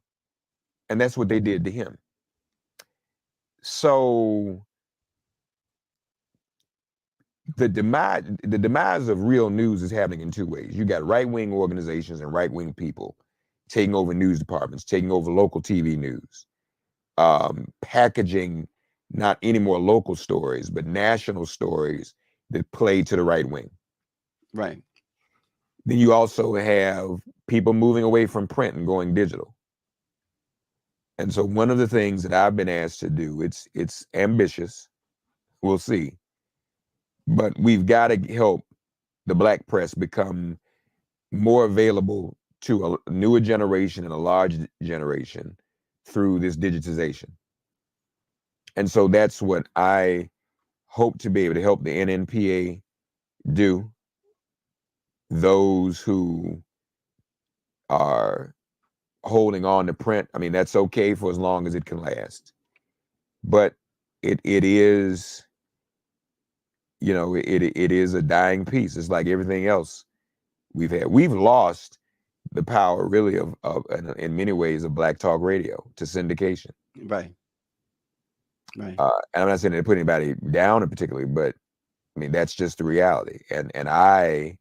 And that's what they did to him. So the demise of real news is happening in two ways. You got right-wing organizations and right-wing people taking over news departments, taking over local TV news, packaging not any more local stories, but national stories that play to the right wing. Right. Then you also have people moving away from print and going digital. And so one of the things that I've been asked to do, it's ambitious, we'll see, but we've got to help the Black press become more available to a newer generation and a large generation through this digitization. And so that's what I hope to be able to help the NNPA do. Those who are holding on to print, I mean, that's okay for as long as it can last. But it is, it is a dying piece. It's like everything else we've had. We've lost the power, really, of in many ways, of Black Talk Radio to syndication. Right. Right. And I'm not saying to put anybody down in particular, but I mean, that's just the reality. And I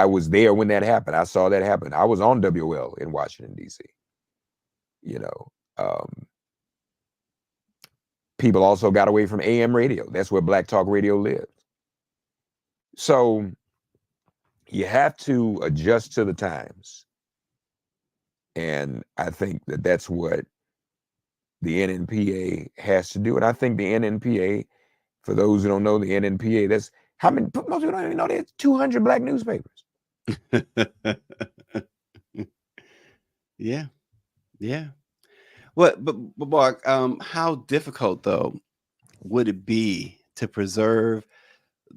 was there when that happened. I saw that happen. I was on WL in Washington, D.C. People also got away from AM radio. That's where Black Talk Radio lived. So you have to adjust to the times. And I think that that's what the NNPA has to do. And I think the NNPA, for those who don't know the NNPA, that's how many, most people don't even know there's 200 Black newspapers. Yeah. Yeah. But Mark, how difficult though would it be to preserve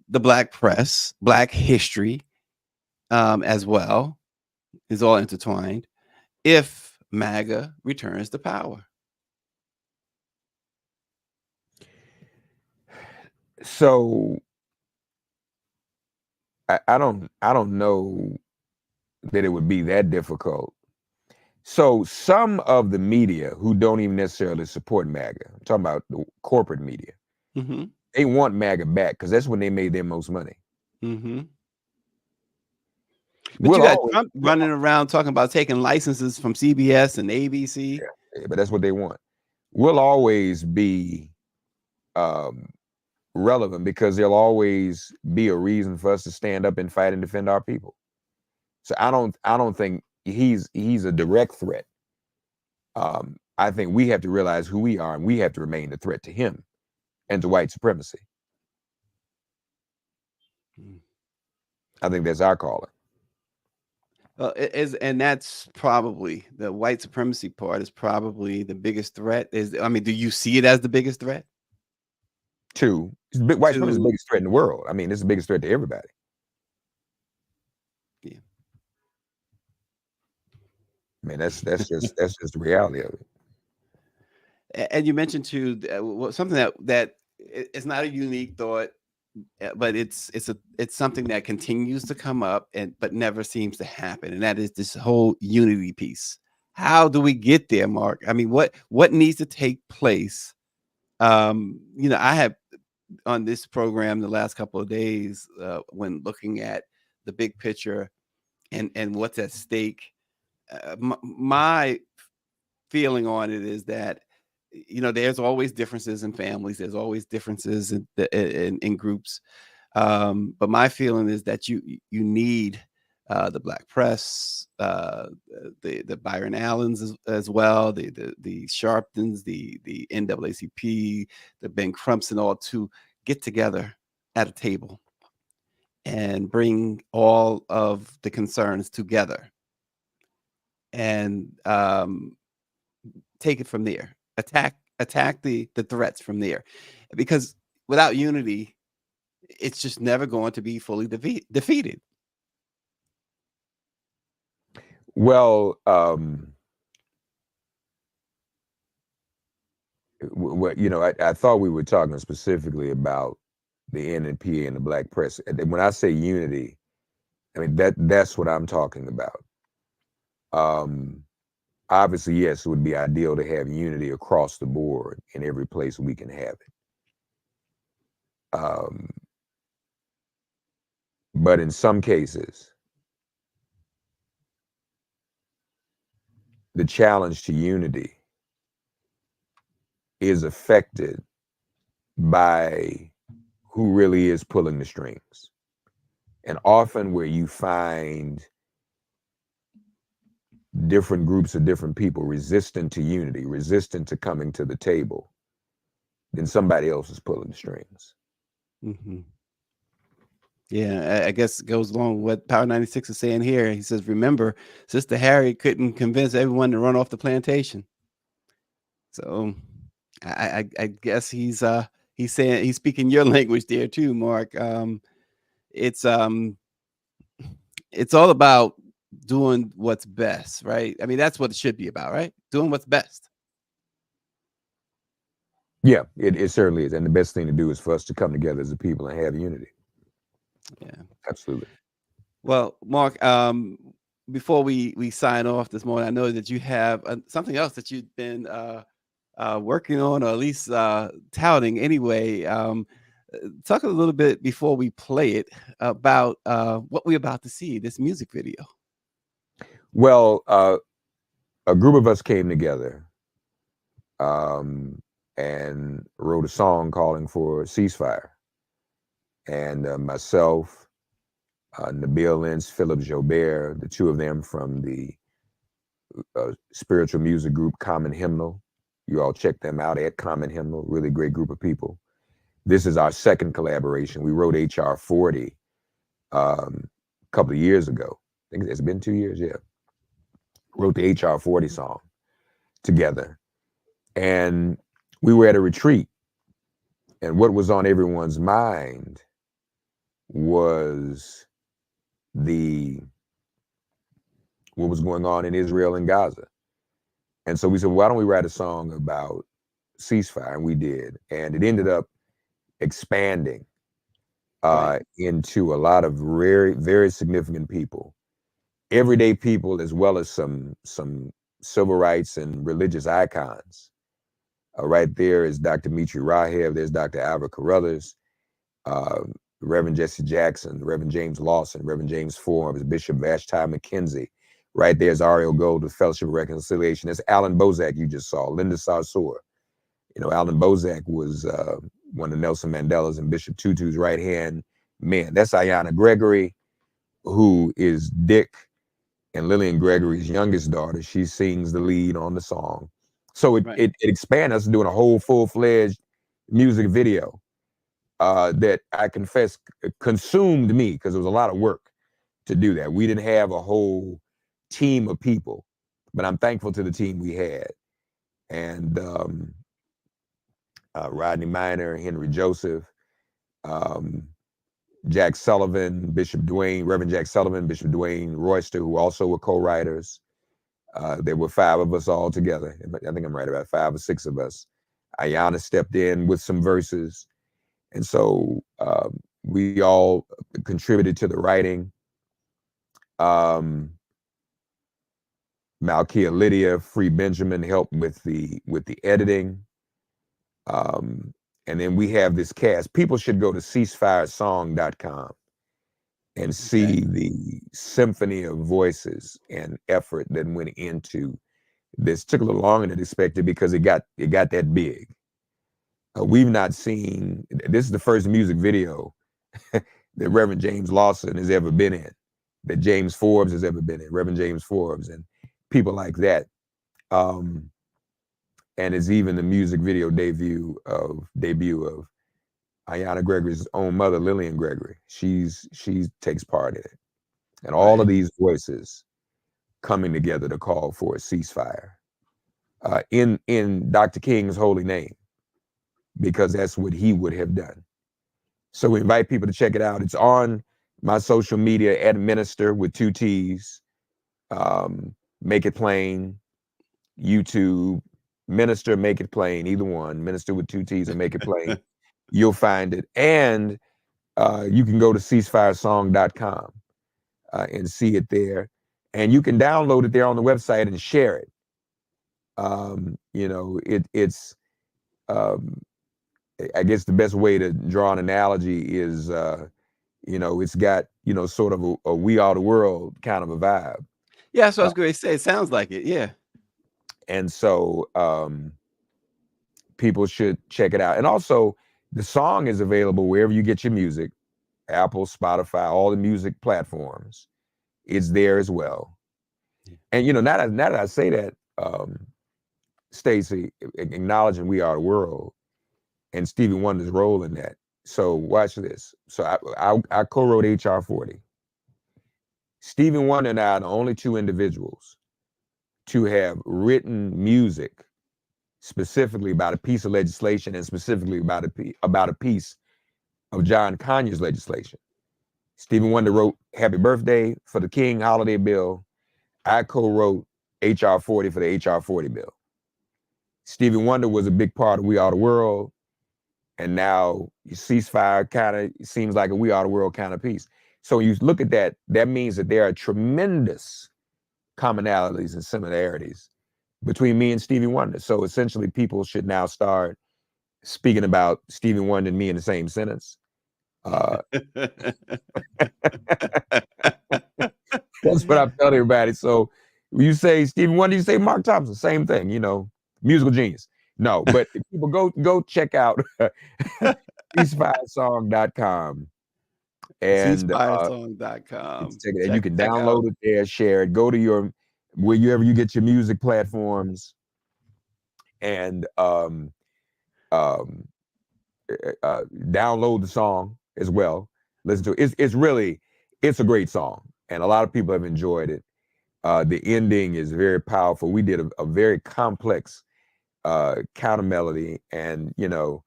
the Black press, Black history, as well, is all intertwined, if MAGA returns to power? So I don't know that it would be that difficult. So some of the media who don't even necessarily support MAGA, I'm talking about the corporate media, mm-hmm. they want MAGA back because that's when they made their most money. Mm-hmm. But you got Trump running around talking about taking licenses from CBS and ABC. Yeah, but that's what they want. We'll always be relevant because there'll always be a reason for us to stand up and fight and defend our people. So I don't think he's a direct threat. I think we have to realize who we are, and we have to remain a threat to him and to white supremacy. I think that's our calling. Well, and that's probably the white supremacy part is probably the biggest threat. I mean, do you see it as the biggest threat? White supremacy is the biggest threat in the world. I mean, it's the biggest threat to everybody. Yeah. I mean, that's just the reality of it. And you mentioned too something that it's not a unique thought, but it's something that continues to come up but never seems to happen, and that is this whole unity piece. How do we get there, Mark? I mean, what needs to take place? I have on this program the last couple of days when looking at the big picture and what's at stake. My feeling on it is that there's always differences in families, there's always differences in groups, but my feeling is that you need the Black press, the Byron Allens as well, the Sharptons, the NAACP, the Ben Crumps, and all to get together at a table and bring all of the concerns together and take it from there. Attack the threats from there, because without unity, it's just never going to be fully defeated. Well, I thought we were talking specifically about the NNPA and the Black press. And when I say unity, I mean that's what I'm talking about. Obviously, yes, it would be ideal to have unity across the board in every place we can have it. But in some cases, the challenge to unity is affected by who really is pulling the strings. And often where you find different groups of different people resistant to unity, resistant to coming to the table, then somebody else is pulling the strings. Mm-hmm. Yeah, I guess it goes along with what Power 96 is saying here. He says, remember, Sister Harry couldn't convince everyone to run off the plantation. So I guess he's saying, he's speaking your language there too, Mark. It's all about doing what's best, right? I mean, that's what it should be about, right? Doing what's best. Yeah, it certainly is. And the best thing to do is for us to come together as a people and have unity. Yeah, absolutely. Well, Mark, before we sign off this morning, I know that you have something else that you've been working on, or at least touting anyway. Talk a little bit before we play it about what we're about to see, this music video. Well, a group of us came together and wrote a song calling for a ceasefire. And myself, Nabil Lentz, Philip Jobert, the two of them from the spiritual music group Common Hymnal. You all check them out at Common Hymnal, really great group of people. This is our second collaboration. We wrote HR 40 a couple of years ago. I think it's been 2 years, yeah. Wrote the HR 40 song together. And we were at a retreat. And what was on everyone's mind was what was going on in Israel and Gaza. And so we said, why don't we write a song about ceasefire? And we did. And it ended up expanding into a lot of very, very significant people, everyday people, as well as some civil rights and religious icons. Right there is Dr. Mitri Rahev, there's Dr. Alva Carruthers, Reverend Jesse Jackson, Reverend James Lawson, Reverend James Forbes, Bishop Vashti McKenzie. Right there's Ariel Gold with Fellowship of Reconciliation. There's Alan Bozak you just saw, Linda Sarsour. Alan Bozak was one of Nelson Mandela's and Bishop Tutu's right-hand men. That's Ayanna Gregory, who is Dick and Lillian Gregory's youngest daughter. She sings the lead on the song. So it Right. it expanded us doing a whole full-fledged music video that I confess consumed me because it was a lot of work to do that. We didn't have a whole team of people, but I'm thankful to the team we had. And Rodney Minor, Henry Joseph, Jack Sullivan, Bishop Dwayne, Reverend Jack Sullivan, Bishop Dwayne Royster, who also were co-writers. There were 5 of us all together. I think I'm right, about 5 or 6 of us. Ayana stepped in with some verses. And so we all contributed to the writing. Malkia Lydia, Free Benjamin helped with the editing. And then we have this cast. People should go to ceasefiresong.com and see the symphony of voices and effort that went into this. Took a little longer than expected because it got that big. We've not seen, this is the first music video that Reverend James Lawson has ever been in, that James Forbes has ever been in, Reverend James Forbes and people like that. And it's even the music video debut of Ayanna Gregory's own mother, Lillian Gregory. She takes part in it. And all of these voices coming together to call for a ceasefire in Dr. King's holy name, because that's what he would have done. So we invite people to check it out. It's on my social media at Minister with 2 T's, Make It Plain, YouTube, Minister, Make It Plain, either one, Minister with 2 T's or Make It Plain. You'll find it. And you can go to ceasefiresong.com and see it there. And you can download it there on the website and share it. You know, it's I guess the best way to draw an analogy is, you know, it's got, you know, sort of a We Are the World kind of a vibe. Yeah, so I was going to say, it sounds like it. Yeah. And so people should check it out. And also, the song is available wherever you get your music, Apple, Spotify, all the music platforms. It's there as well. And, you know, now that I say that, Stacey, acknowledging We Are the World and Stevie Wonder's role in that. So watch this. So I co-wrote HR 40. Stevie Wonder and I are the only 2 individuals to have written music specifically about a piece of legislation and specifically about a piece of John Conyers legislation. Stevie Wonder wrote Happy Birthday for the King holiday bill. I co-wrote HR 40 for the HR 40 bill. Stevie Wonder was a big part of We Are the World. And now ceasefire kind of seems like a We Are the World kind of piece. So when you look at that, that means that there are tremendous commonalities and similarities between me and Stevie Wonder. So essentially people should now start speaking about Stevie Wonder and me in the same sentence. That's what I tell everybody. So when you say Stevie Wonder, you say Mark Thompson, same thing, you know, musical genius. No, but if people go check out ceasefiresong.com and ceasefiresong.com. and you can download it there, share it, go to wherever you get your music platforms, and download the song as well. Listen to it. It's a great song, and a lot of people have enjoyed it. The ending is very powerful. We did a very complex counter melody, and you know,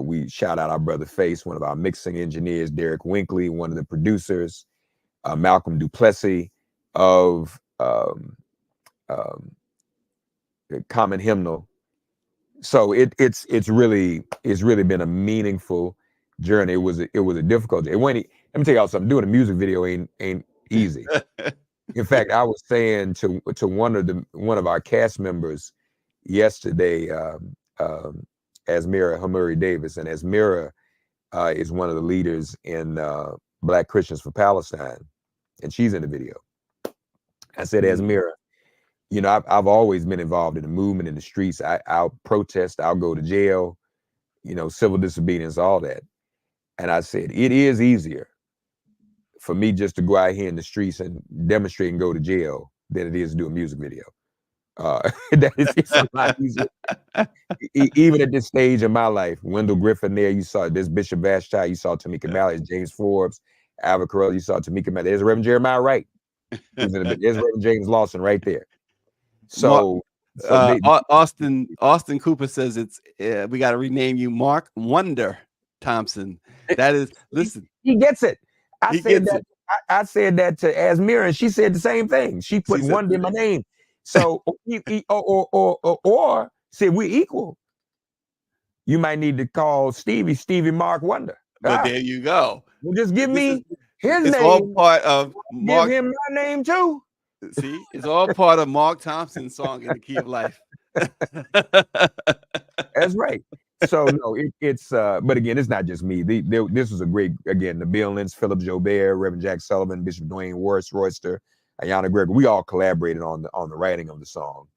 we shout out our brother Face, one of our mixing engineers, Derek Winkley, one of the producers, Malcolm Duplessis of Common Hymnal. So it's really been a meaningful journey. It was a difficult. Let me tell y'all something. Doing a music video ain't easy. In fact, I was saying to one of our cast members yesterday, Asmira Hamuri Davis, and Asmira is one of the leaders in Black Christians for Palestine, and she's in the video. I said, Asmira, you know, I've always been involved in the movement in the streets. I'll protest, I'll go to jail, you know, civil disobedience, all that. And I said, it is easier for me just to go out here in the streets and demonstrate and go to jail than it is to do a music video. That is, it's a lot easier. Even at this stage in my life, Wendell Griffin there, you saw this Bishop Vashti, you saw Tamika Mallory, James Forbes, Alva Carell, you saw Tamika Mallory. There's Reverend Jeremiah Wright. There's Reverend James Lawson right there. So, Austin Cooper says it's we got to rename you Mark Wonder Thompson. That is, listen, he gets it. I said that to Asmira, and she said the same thing. She put Wonder in my name. So, or said we're equal. You might need to call Stevie Mark Wonder. But there you go. Well, just give me his it's name. All part of Mark. Give him my name too. See, it's all part of Mark Thompson's song "In the Key of Life." That's right. So no, it's but again, it's not just me. This was a great, again, the Billings, Philip Joubert, Reverend Jack Sullivan, Bishop Dwayne Royster, Ayanna Gregory. We all collaborated on the writing of the song.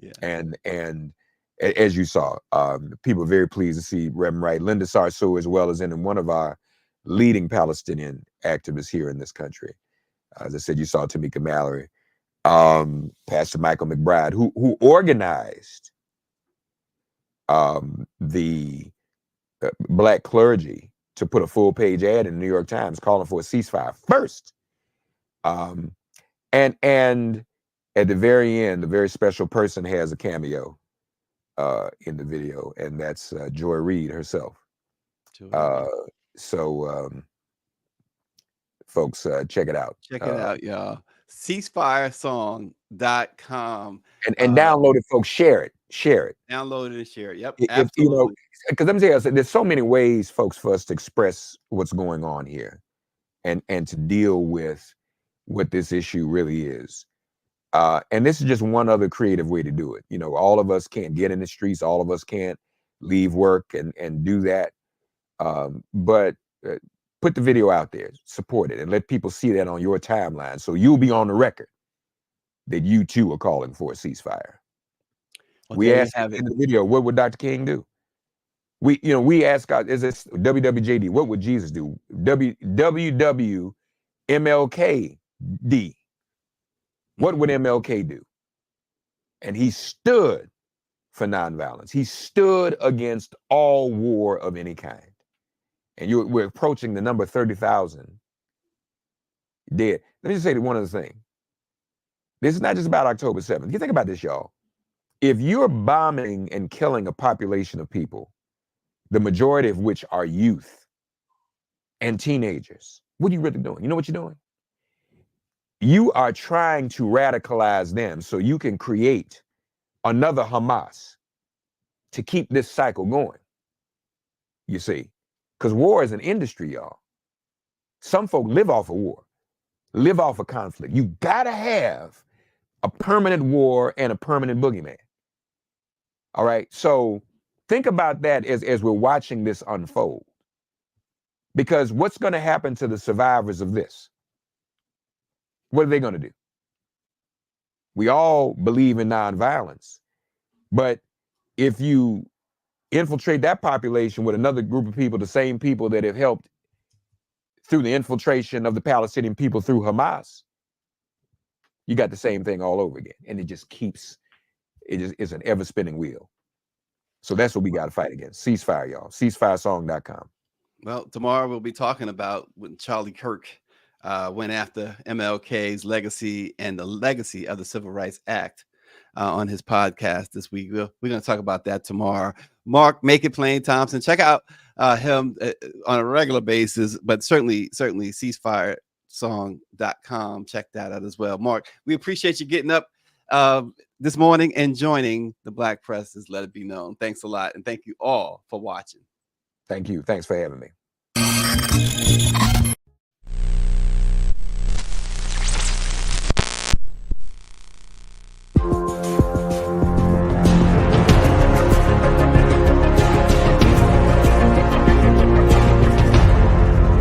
Yeah. And as you saw, people are very pleased to see Reverend Wright, Linda Sarsour, as well as in one of our leading Palestinian activists here in this country. As I said, you saw Tamika Mallory, Pastor Michael McBride, who organized the black clergy to put a full-page ad in the New York Times calling for a ceasefire first. And at the very end, the very special person has a cameo in the video, and that's Joy Reid herself. Folks, check it out. Check it out, y'all. Ceasefiresong.com. And download it, folks. Share it. Download it and share it. Yep, absolutely. You know, because let me tell you, there's so many ways, folks, for us to express what's going on here, and to deal with what this issue really is. And this is just one other creative way to do it. You know, all of us can't get in the streets. All of us can't leave work and do that. But put the video out there, support it, and let people see that on your timeline, so you'll be on the record that you too are calling for a ceasefire. Well, we asked in the video, what would Dr. King do? We asked God, is this WWJD? What would Jesus do? WWMLKD. What would MLK do? And he stood for nonviolence. He stood against all war of any kind. And we're approaching the number 30,000 dead. Let me just say one other thing. This is not just about October 7th. You think about this, y'all. If you're bombing and killing a population of people, the majority of which are youth and teenagers, what are you really doing? You know what you're doing? You are trying to radicalize them so you can create another Hamas to keep this cycle going. You see, because war is an industry, y'all. Some folk live off of war, live off of conflict. You gotta have a permanent war and a permanent boogeyman. All right, so think about that as we're watching this unfold. Because what's gonna happen to the survivors of this? What are they gonna do? We all believe in nonviolence, but if you infiltrate that population with another group of people, the same people that have helped through the infiltration of the Palestinian people through Hamas, you got the same thing all over again. And it just keeps, it's an ever spinning wheel. So that's what we got to fight against. Ceasefire, y'all. Ceasefiresong.com. Well, tomorrow we'll be talking about when Charlie Kirk went after MLK's legacy and the legacy of the Civil Rights Act on his podcast this week. We're going to talk about that tomorrow. Mark, Make It Plain Thompson. Check out him on a regular basis, but certainly ceasefiresong.com. Check that out as well. Mark, we appreciate you getting up this morning and joining the Black Press's Let It Be Known. Thanks a lot. And thank you all for watching. Thank you. Thanks for having me.